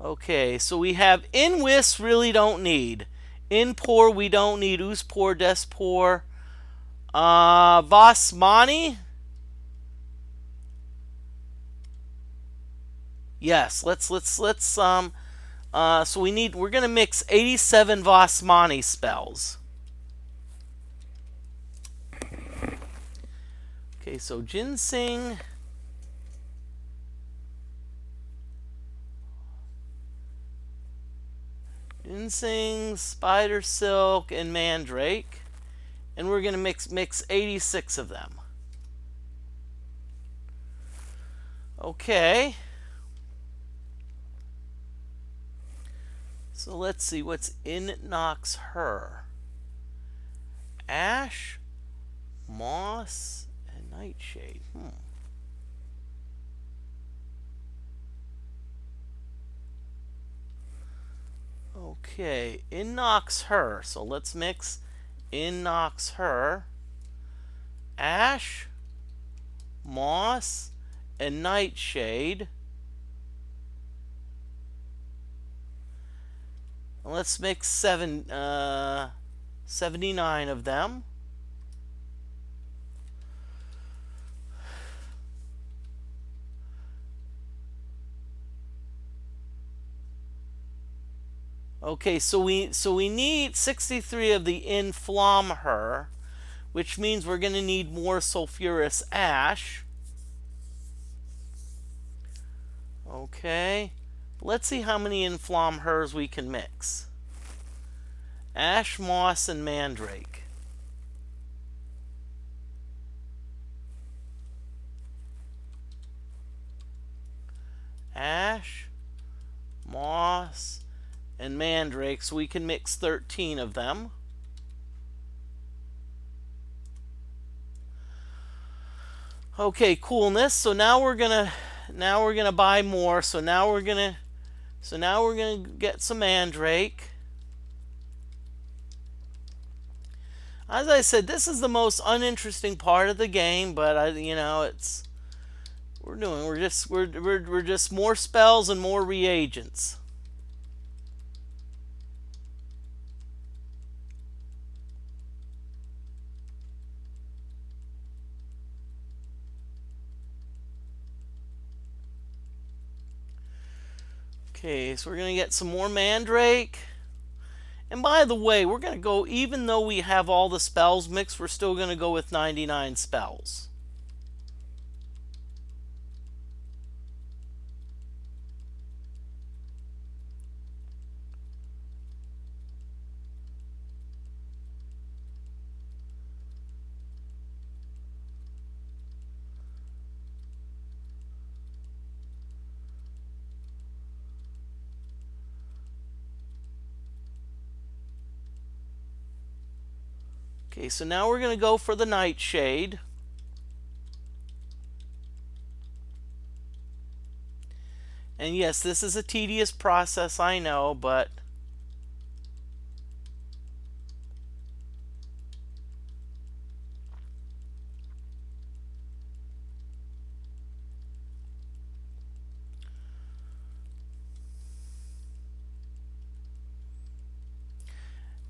Okay, so we have Inwis, really don't need. Inpour, we don't need. Uspor, Despor. Vasmani? Yes, so we're gonna mix 87 Vasmani spells. Okay, so Ginseng. Ginseng, Spider Silk, and Mandrake. And we're gonna mix 86 of them. Okay. So let's see what's in Nox Her. Ash, Moss, and Nightshade. Okay, in Nox Her. So let's mix in Nox Her. Ash, Moss, and Nightshade. Let's mix 79 of them. Okay, so we need 63 of the Inflam Her, which means we're going to need more sulfurous ash. Okay, let's see how many Inflam Hers we can mix. Ash, Moss, and Mandrake. Ash, Moss, and Mandrake, so we can mix 13 of them. Okay, coolness. So now we're gonna buy more. So now we're gonna get some Mandrake. As I said, this is the most uninteresting part of the game, but it's we're just more spells and more reagents. Okay, so we're gonna get some more Mandrake. And by the way, we're going to go, even though we have all the spells mixed, we're still going to go with 99 spells. Okay, so now we're going to go for the Nightshade. And yes, this is a tedious process, I know, but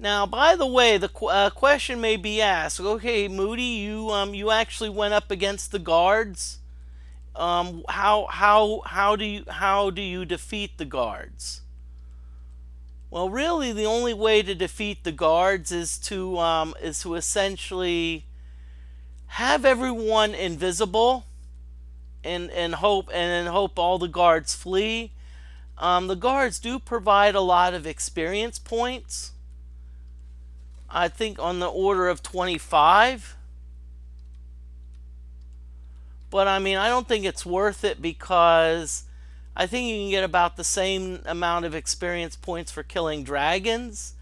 now, by the way, the question may be asked. Okay, Moody, you actually went up against the guards. How do you defeat the guards? Well, really, the only way to defeat the guards is to essentially have everyone invisible and hope all the guards flee. The guards do provide a lot of experience points. I think on the order of 25. But I mean, I don't think it's worth it because I think you can get about the same amount of experience points for killing dragons.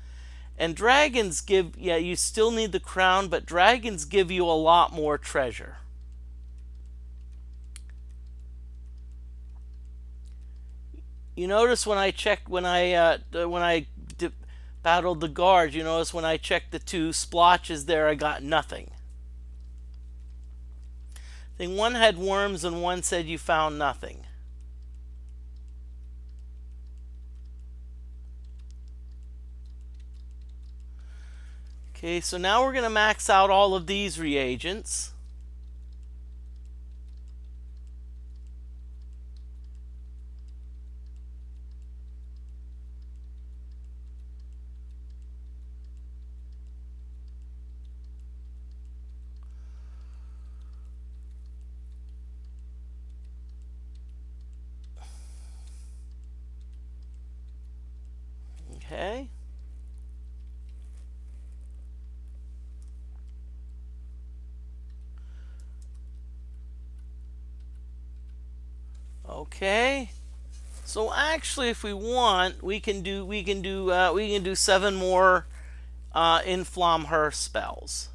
And dragons give, yeah, you still need the crown, but dragons give you a lot more treasure. You notice when I checked, Battled the guard. You notice when I checked the two splotches there, I got nothing. I think one had worms and one said you found nothing. Okay, so now we're going to max out all of these reagents. Okay. Okay. So actually, if we want, we can do 7 more Inflam her spells.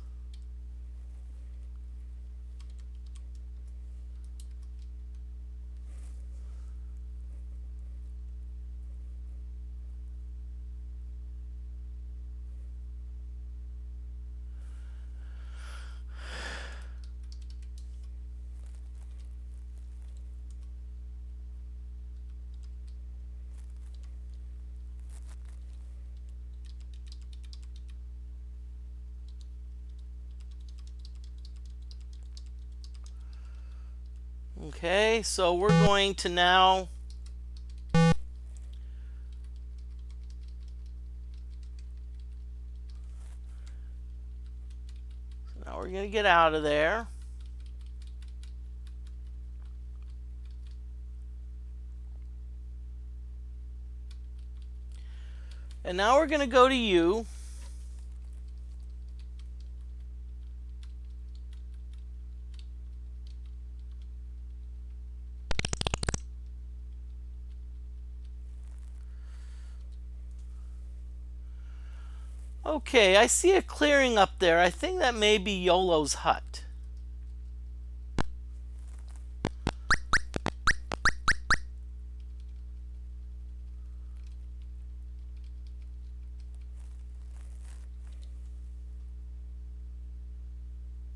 Okay, so we're going to now we're going to get out of there. And now we're going to go to you. Okay, I see a clearing up there. I think that may be YOLO's hut.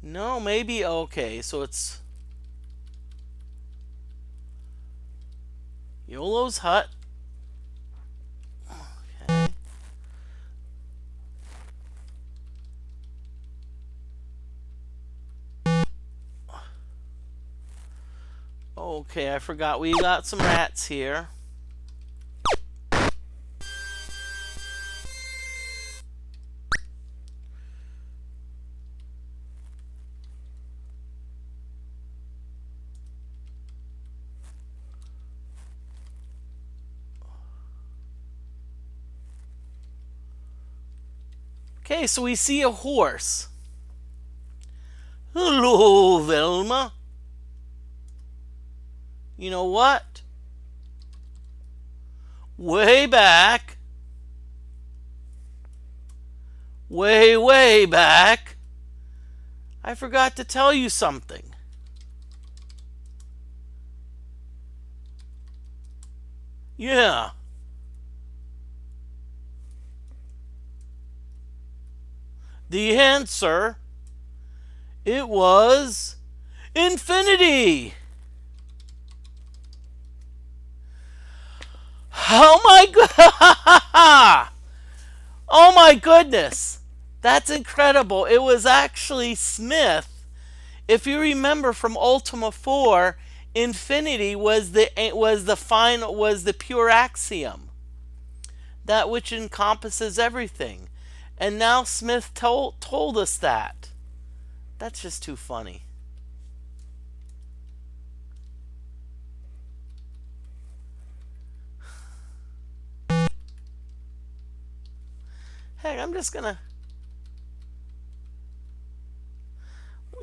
No, maybe, okay, so it's YOLO's hut. Okay. Okay, I forgot we got some rats here. Okay, so we see a horse. Hello, Velma. You know what? Way back, way back, I forgot to tell you something. Yeah. The answer, it was infinity. Oh my god! Oh my goodness! That's incredible. It was actually Smith. If you remember from Ultima 4, infinity was the pure axiom, that which encompasses everything. And now Smith told us that. That's just too funny. Heck, I'm just gonna...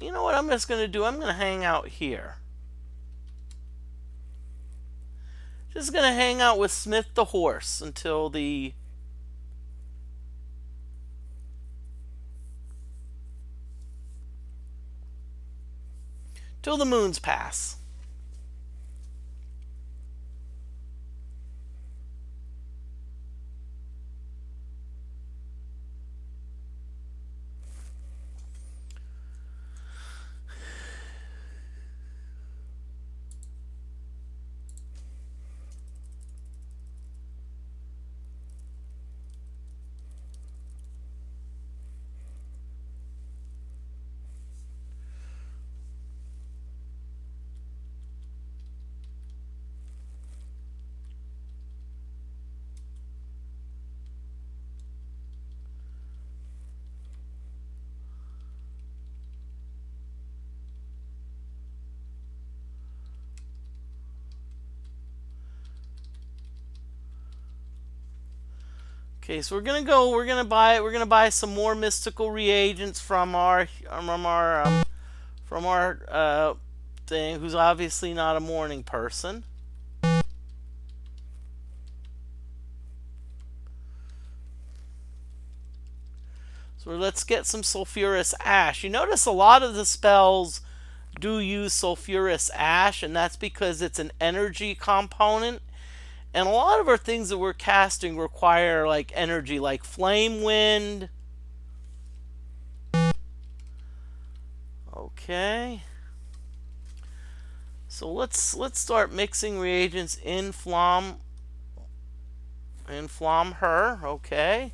You know what I'm just gonna do? I'm gonna hang out here. Just gonna hang out with Smith the horse until the... till the moons pass. Okay, so we're gonna buy some more mystical reagents from our thing, who's obviously not a morning person. So let's get some sulfurous ash. You notice a lot of the spells do use sulfurous ash, and that's because it's an energy component. And a lot of our things that we're casting require like energy, like flame wind. Okay. So let's start mixing reagents in Flam her. Okay.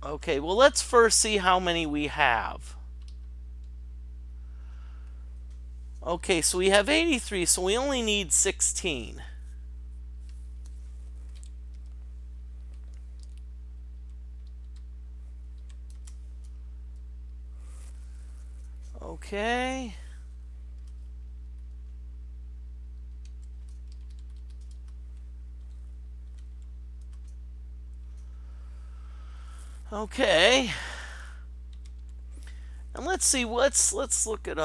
Okay, well let's first see how many we have. Okay, so we have 83, so we only need 16. Okay. Okay. And let's see, let's look at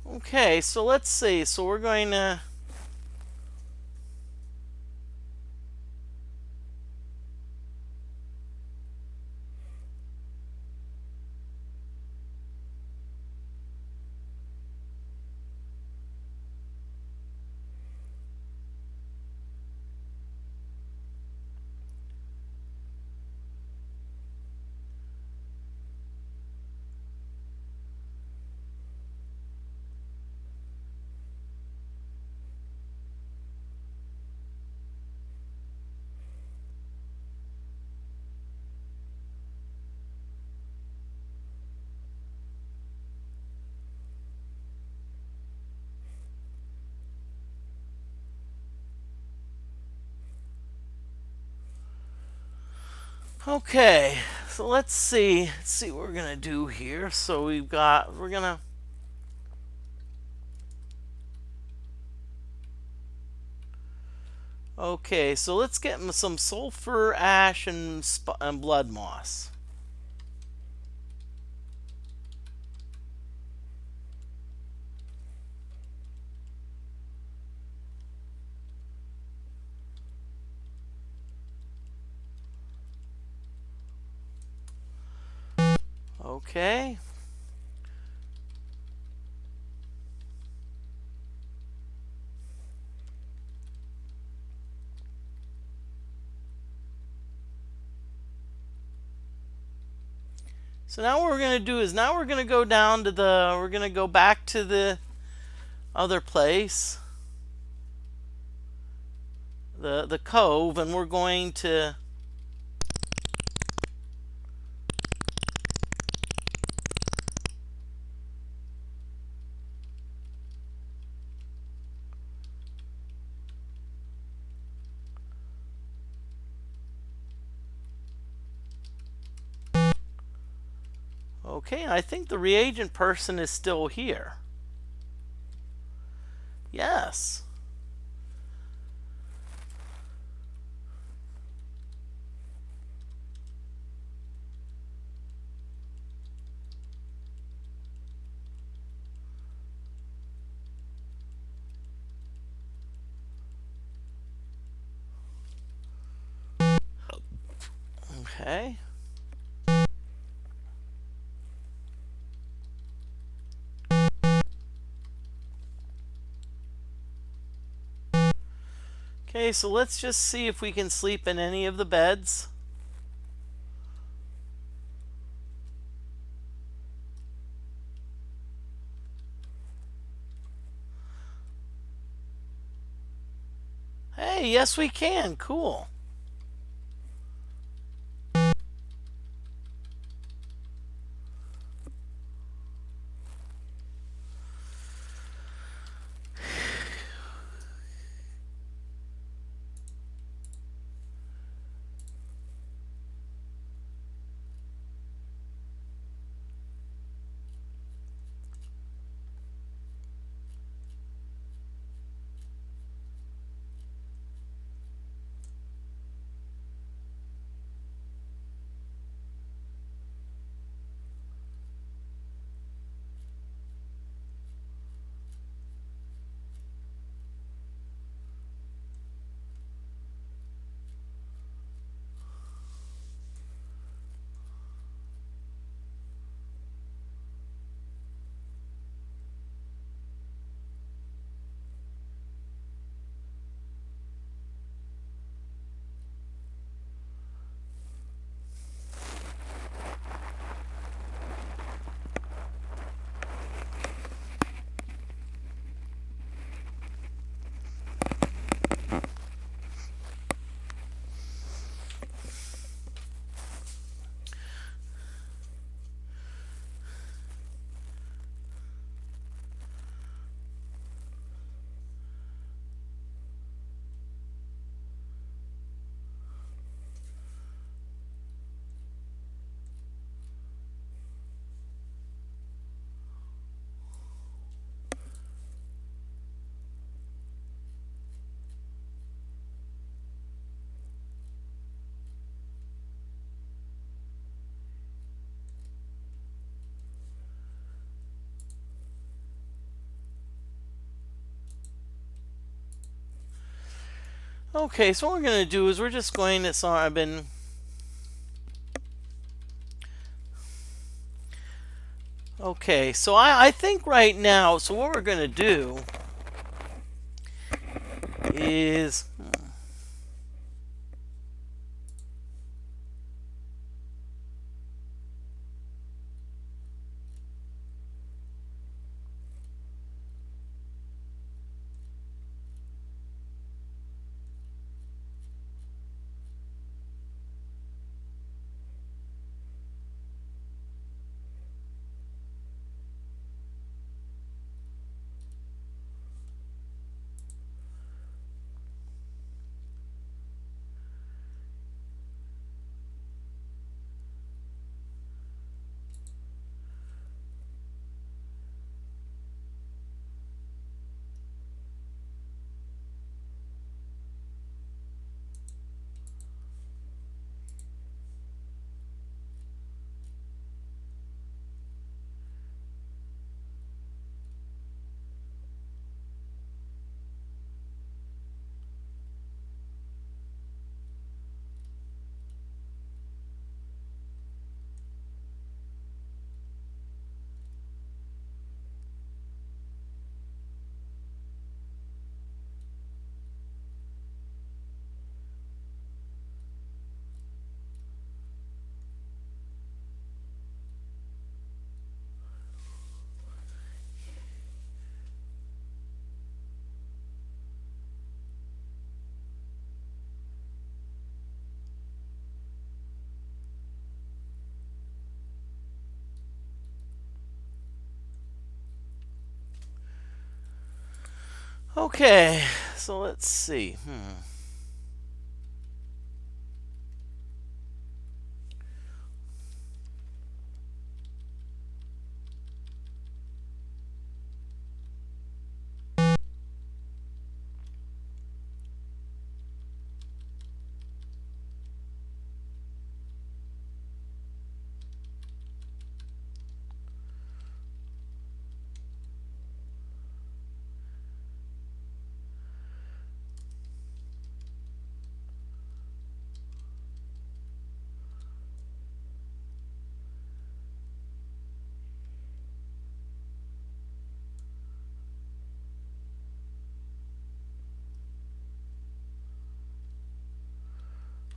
Okay, so let's see. So we're going to Okay, so let's see what we're gonna do here. So we're gonna okay, so let's get some sulfur ash and blood moss. Okay. So now what we're going to do is now we're going to go down to we're going to go back to the other place, the cove, and we're going to okay, I think the reagent person is still here. Yes. Okay. Okay, so let's just see if we can sleep in any of the beds. Hey, yes we can. Cool. Okay, so what we're going to do is we're just going to, so I've been, okay, so I think right now, so what we're going to do is, Okay, so let's see.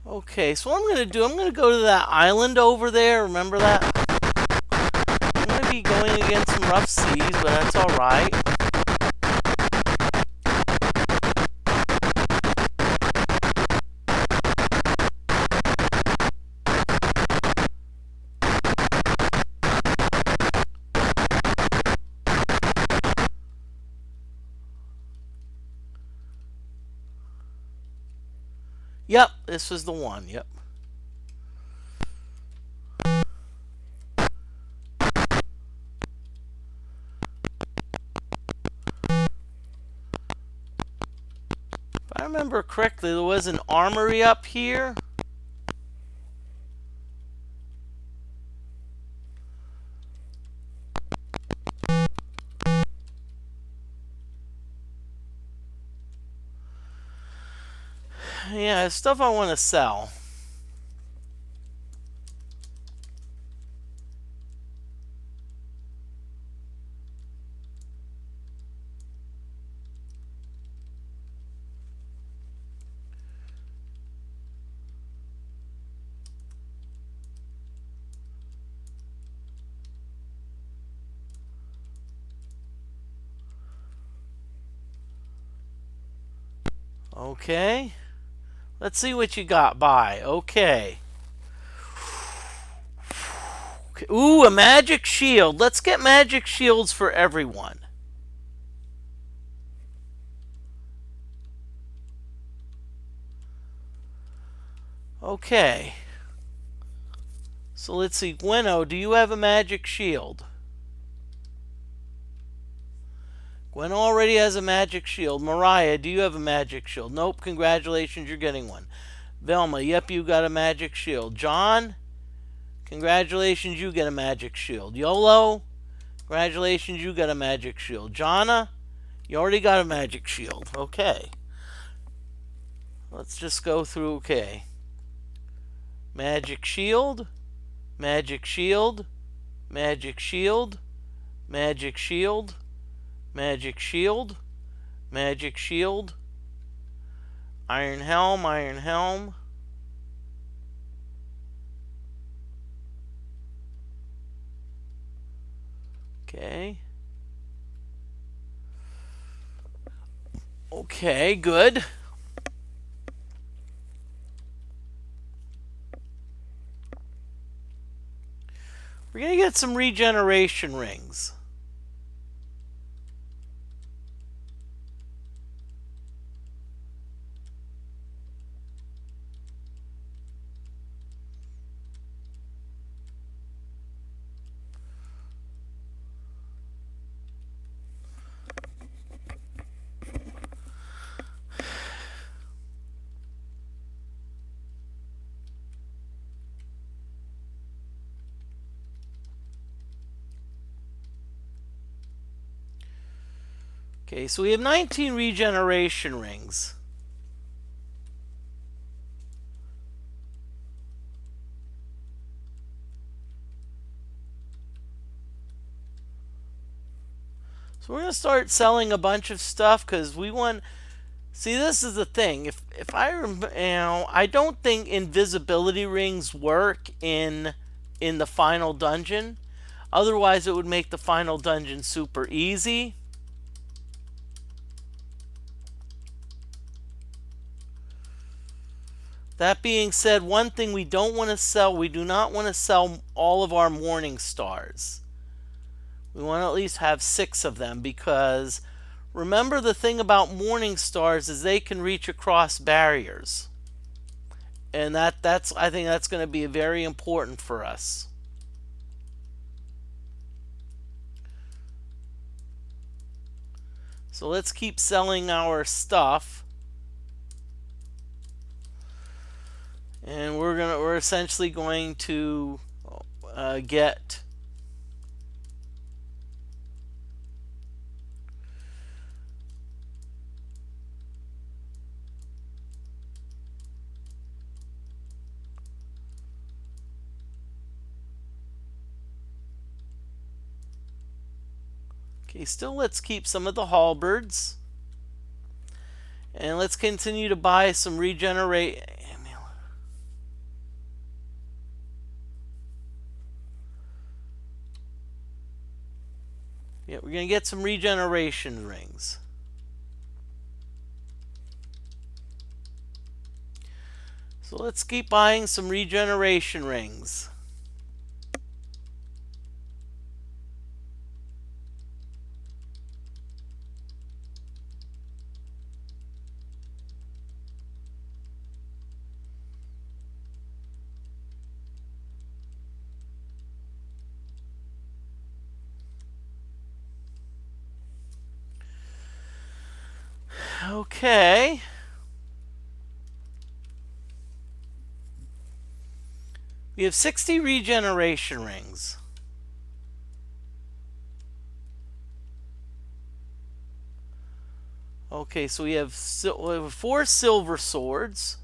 Okay, so what I'm going to do, I'm going to go to that island over there. Remember that? I'm going to be going against some rough seas, but that's alright. Yep, this was the one. Yep. If I remember correctly, there was an armory up here. Yeah, stuff I want to sell. Okay. Let's see what you got by. Okay. Ooh, a magic shield. Let's get magic shields for everyone. Okay. So let's see. Gweno, do you have a magic shield? Gwen already has a magic shield. Mariah, do you have a magic shield? Nope. Congratulations, you're getting one. Velma, yep, you got a magic shield. John, congratulations, you get a magic shield. YOLO, congratulations, you got a magic shield. Jonna, you already got a magic shield. Okay. Let's just go through. Okay. Magic shield, magic shield, magic shield, magic shield, magic shield, magic shield, iron helm, iron helm. Okay. Okay, good. We're going to get some regeneration rings. Okay, so we have 19 regeneration rings. So we're going to start selling a bunch of stuff because we want. See, this is the thing. If I I don't think invisibility rings work in the final dungeon. Otherwise, it would make the final dungeon super easy. That being said, one thing we don't want to sell, we do not want to sell all of our morning stars. We want to at least have 6 of them because Remember, the thing about morning stars is they can reach across barriers. And that's I think that's going to be very important for us. So let's keep selling our stuff. And we're essentially going to get okay, still let's keep some of the halberds. And let's continue to buy some regenerate. Yeah, we're going to get some regeneration rings. So let's keep buying some regeneration rings. Okay. We have 60 regeneration rings. Okay, so we have 4 silver swords.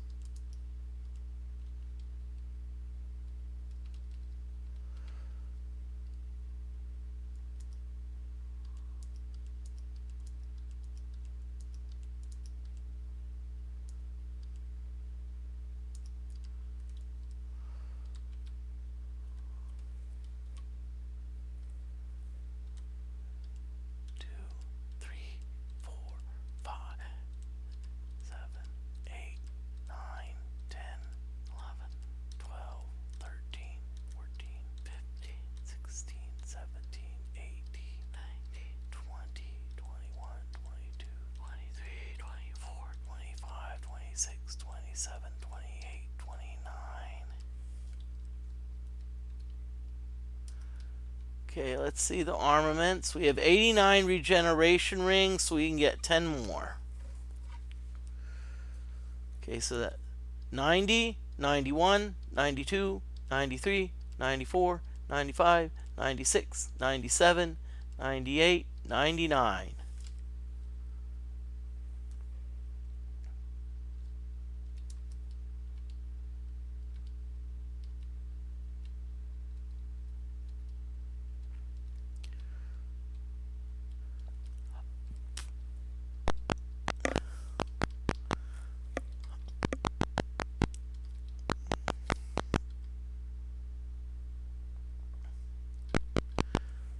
Okay, let's see the armaments. We have 89 regeneration rings, so we can get 10 more. Okay, so that 90, 91, 92, 93, 94, 95, 96, 97, 98, 99.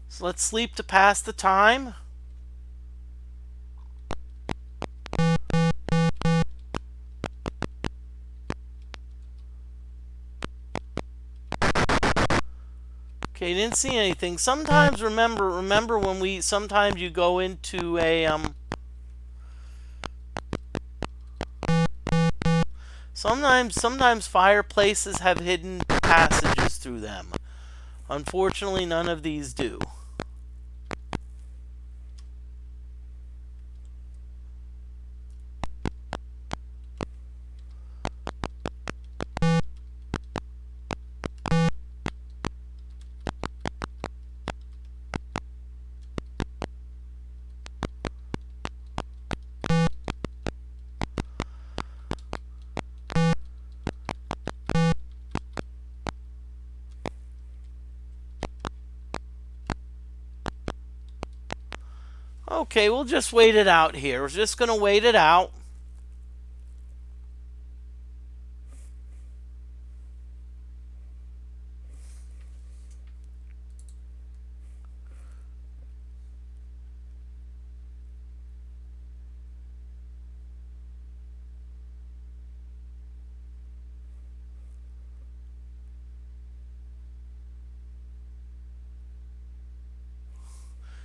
So let's sleep to pass the time. Okay, didn't see anything. Sometimes remember when sometimes you go into a sometimes fireplaces have hidden passages through them. Unfortunately, none of these do. Okay, we'll just wait it out here. We're just going to wait it out.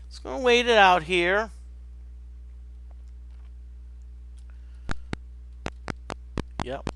Just going to wait it out here. Yep.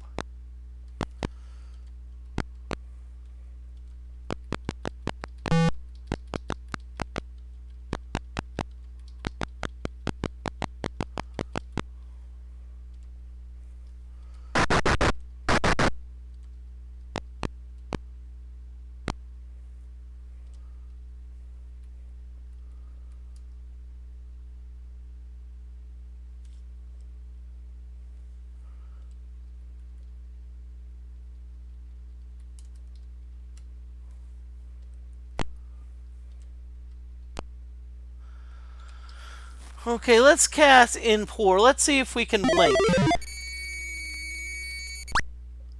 Okay, let's cast in pour. Let's see if we can blink.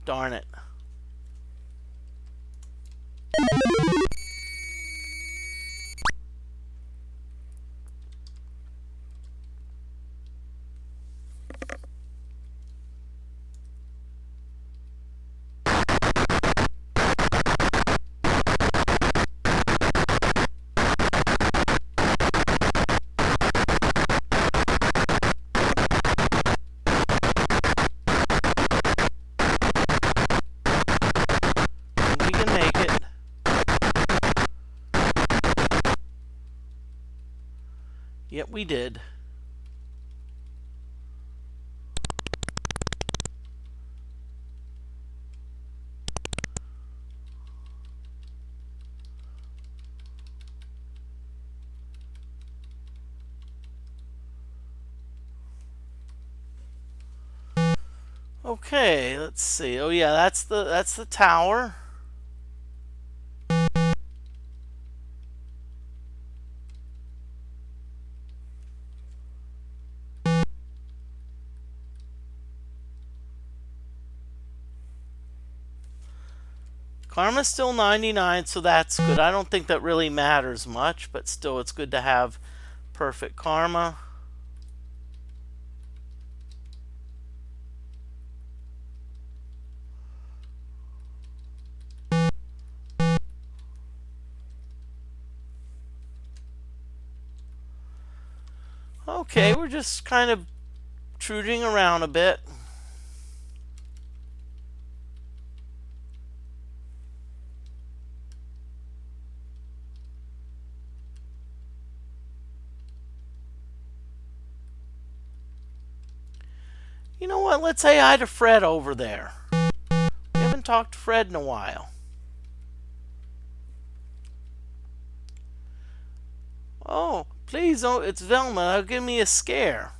Darn it. We can make it. Yep, we did. Okay, let's see. Oh yeah, that's the tower. Karma's still 99, so that's good. I don't think that really matters much, but still it's good to have perfect karma. Okay, we're just kind of trudging around a bit. You know what? Let's say hi to Fred over there. We haven't talked to Fred in a while. Oh, please, oh, it's Velma. It'll give me a scare.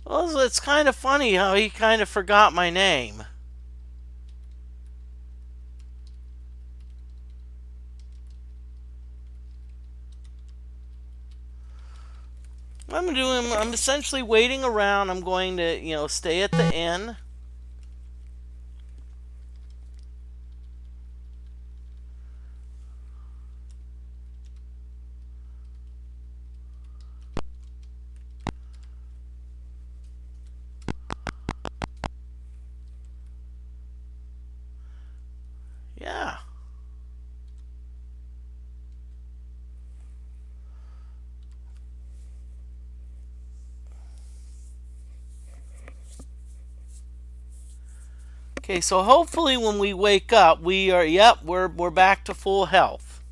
Well, it's kind of funny how he kind of forgot my name. I'm essentially waiting around. I'm going to, stay at the inn. Yeah. Okay, so hopefully when we wake up, we're back to full health.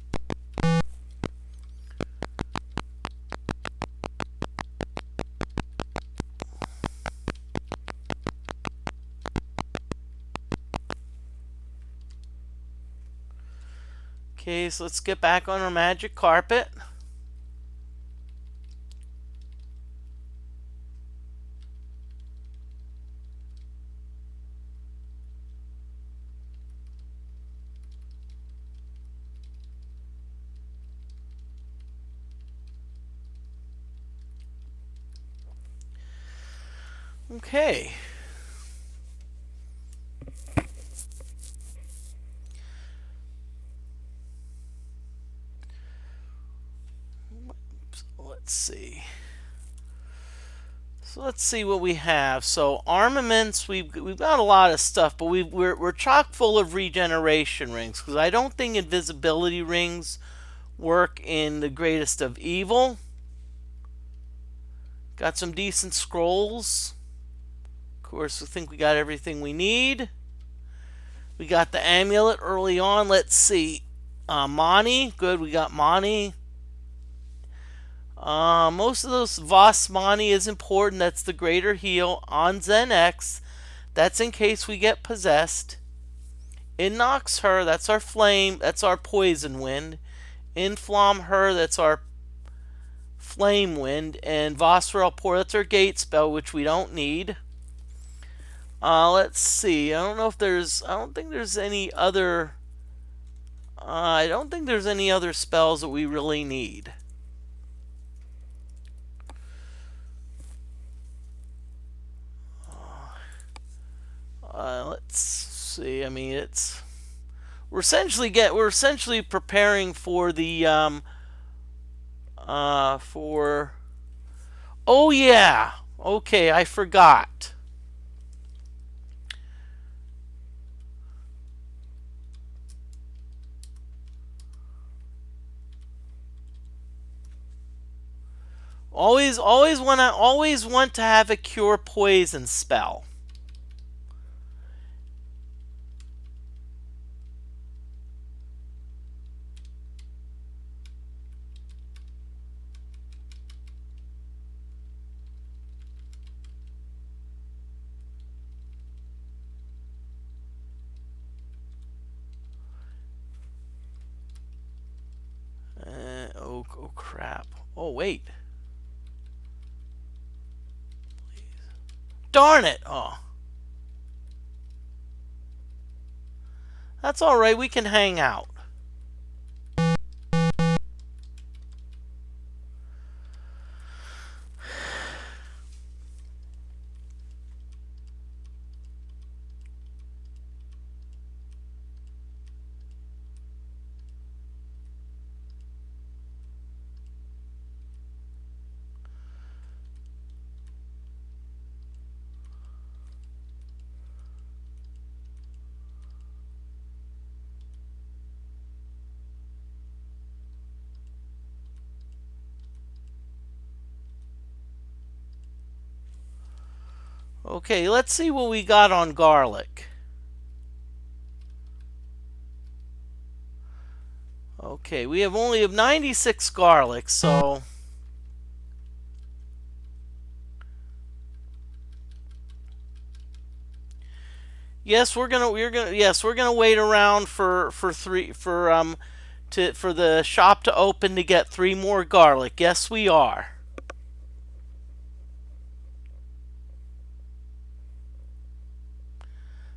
Okay, so let's get back on our magic carpet. Okay. Let's see. So let's see what we have. So armaments, we've got a lot of stuff, but we're chock full of regeneration rings because I don't think invisibility rings work in the greatest of evil. Got some decent scrolls. Of course, I think we got everything we need. We got the amulet early on. Let's see. Mani, good. We got Mani. Most of those Voss Mani is important. That's the greater heal on Zen X. That's in case we get possessed. In Nox Her, that's our flame. That's our poison wind. In Flom Her, that's our flame wind. And Vosrel Pour, that's our gate spell, which we don't need. Let's see. I don't think there's any other. I don't think there's any other spells that we really need. Let's see. I mean, we're essentially preparing for the for. Oh yeah. Okay, I forgot. Always want to have a cure poison spell. Oh crap. Oh wait. Please. Darn it. Oh. That's all right. We can hang out. Okay, let's see what we got on garlic. Okay, we have only 96 garlic, so yes, we're gonna wait around for the shop to open to get 3 more garlic. Yes, we are.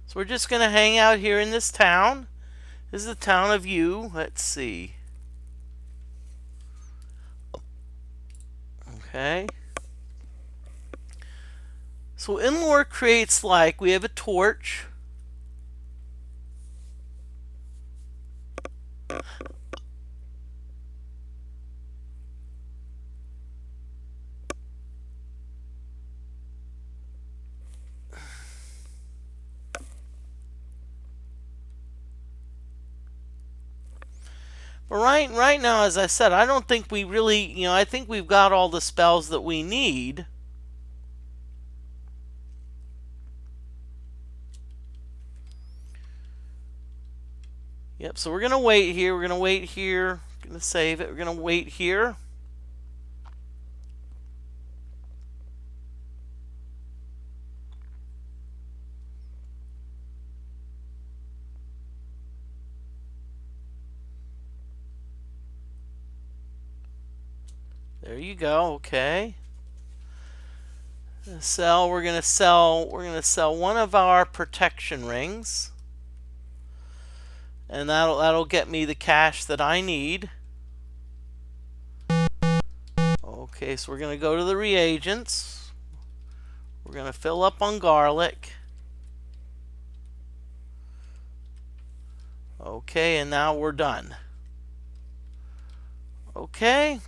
So we're just gonna hang out here in this town. This is the town of U. Let's see. Okay. So in lore creates like we have a torch. But right now, as I said, I don't think we really, I think we've got all the spells that we need. Yep, so we're going to wait here. We're going to wait here. We're going to save it. We're going to wait here. There you go. Okay. We're going to sell one of our protection rings. And that'll get me the cash that I need. Okay, so we're going to go to the reagents. We're going to fill up on garlic. Okay, and now we're done. Okay.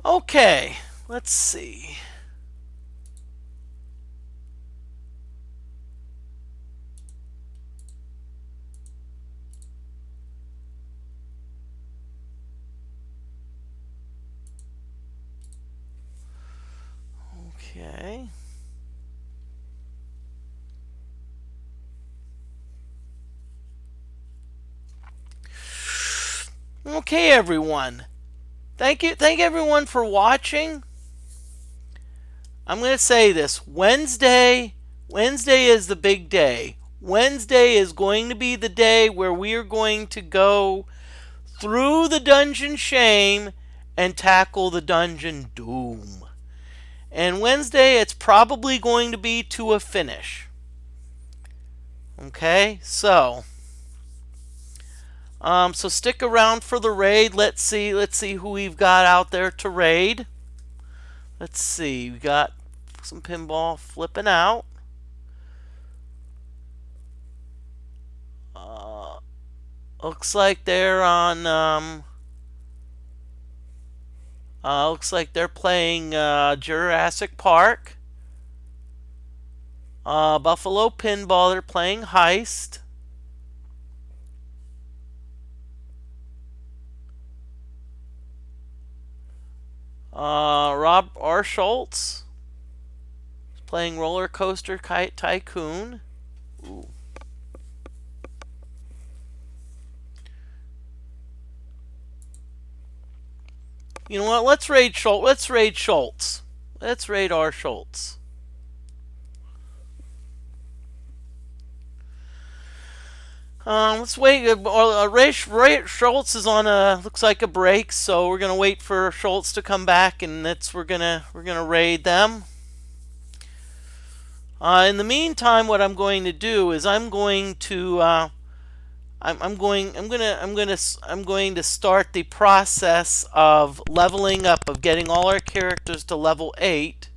Okay, let's see. Okay. Okay, everyone. Thank everyone for watching. I'm going to say this. Wednesday is the big day. Wednesday is going to be the day where we are going to go through the dungeon shame and tackle the dungeon doom. And Wednesday, it's probably going to be to a finish. Okay, so stick around for the raid. Let's see who we've got out there to raid. Let's see, we got some pinball flipping out. Looks like they're on. Looks like they're playing Jurassic Park. Buffalo Pinball, they're playing Heist. Rob R. Schultz is playing Roller Coaster Tycoon. Ooh. You know what? Let's raid Schultz. Let's raid R. Schultz. Let's wait. Ray Schultz is on looks like a break, so we're gonna wait for Schultz to come back, and we're gonna raid them. In the meantime, what I'm going to do is I'm going to start the process of leveling up, of getting all our characters to level 8.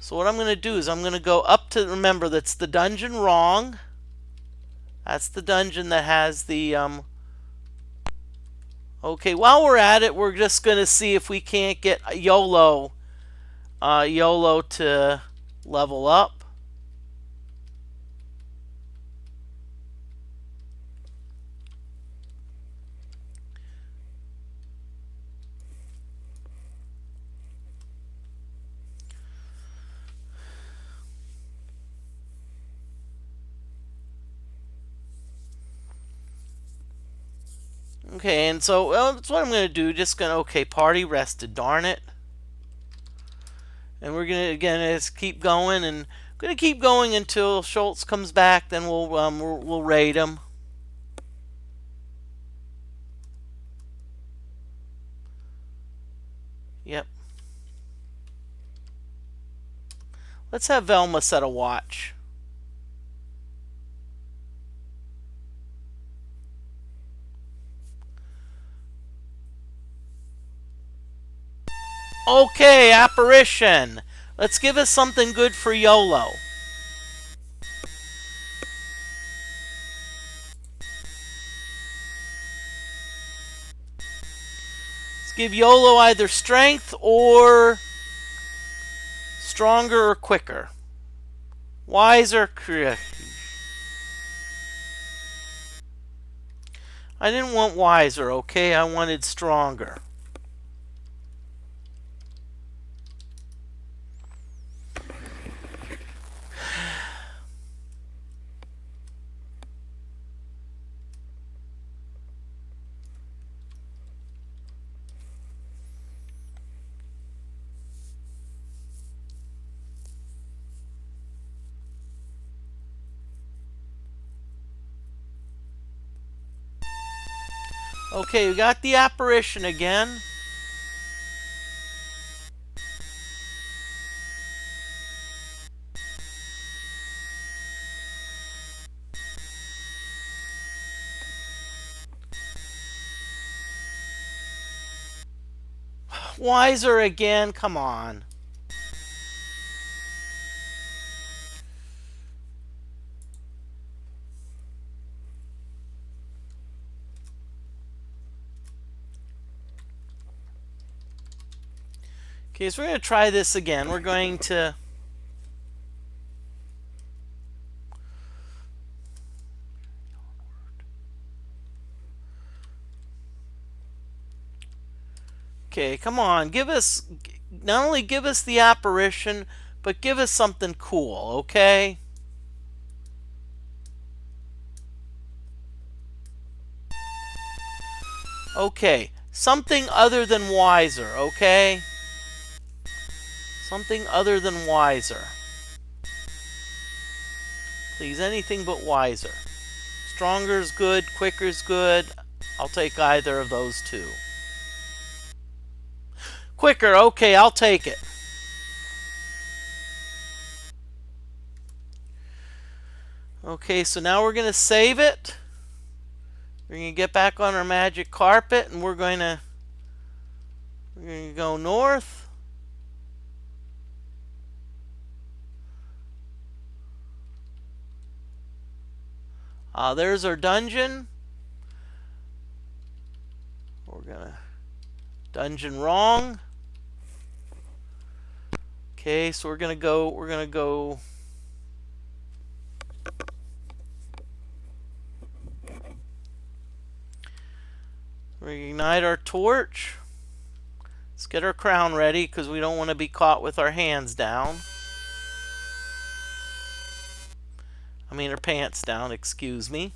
So what I'm going to do is I'm going to go up to, remember that's the dungeon wrong. That's the dungeon that has the okay, while we're at it, we're just going to see if we can't get YOLO to level up. Okay, and so that's what I'm going to do. Just going to, okay, party rested, darn it. And we're going to, again, just keep going, and I'm going to keep going until Schultz comes back, then we'll raid him. Yep. Let's have Velma set a watch. Okay, apparition. Let's give us something good for YOLO. Let's give YOLO either strength or stronger or quicker. Wiser. I didn't want wiser, okay? I wanted stronger. Okay, we got the apparition again. Wiser again, come on. Okay, so we're going to try this again. We're going to... Okay, come on. Give us... Not only give us the apparition, but give us something cool, okay? Okay, something other than wiser, okay? Something other than wiser. Please, anything but wiser. Stronger is good, quicker is good. I'll take either of those two. Quicker, okay, I'll take it. Okay, so now we're going to save it. We're going to get back on our magic carpet and we're going to go north. There's our dungeon. We're going to dungeon wrong. Okay, so we're going to go reignite our torch. Let's get our crown ready because we don't want to be caught with our hands down. I mean our pants down, excuse me.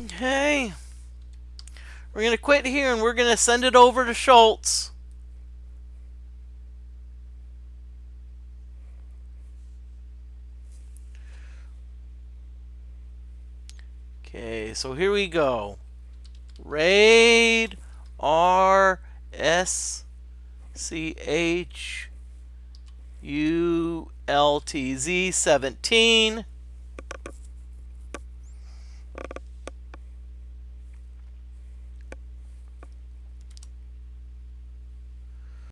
Okay. We're going to quit here and we're going to send it over to Schultz. Okay, so here we go. Raid R S C H U L T Z 17.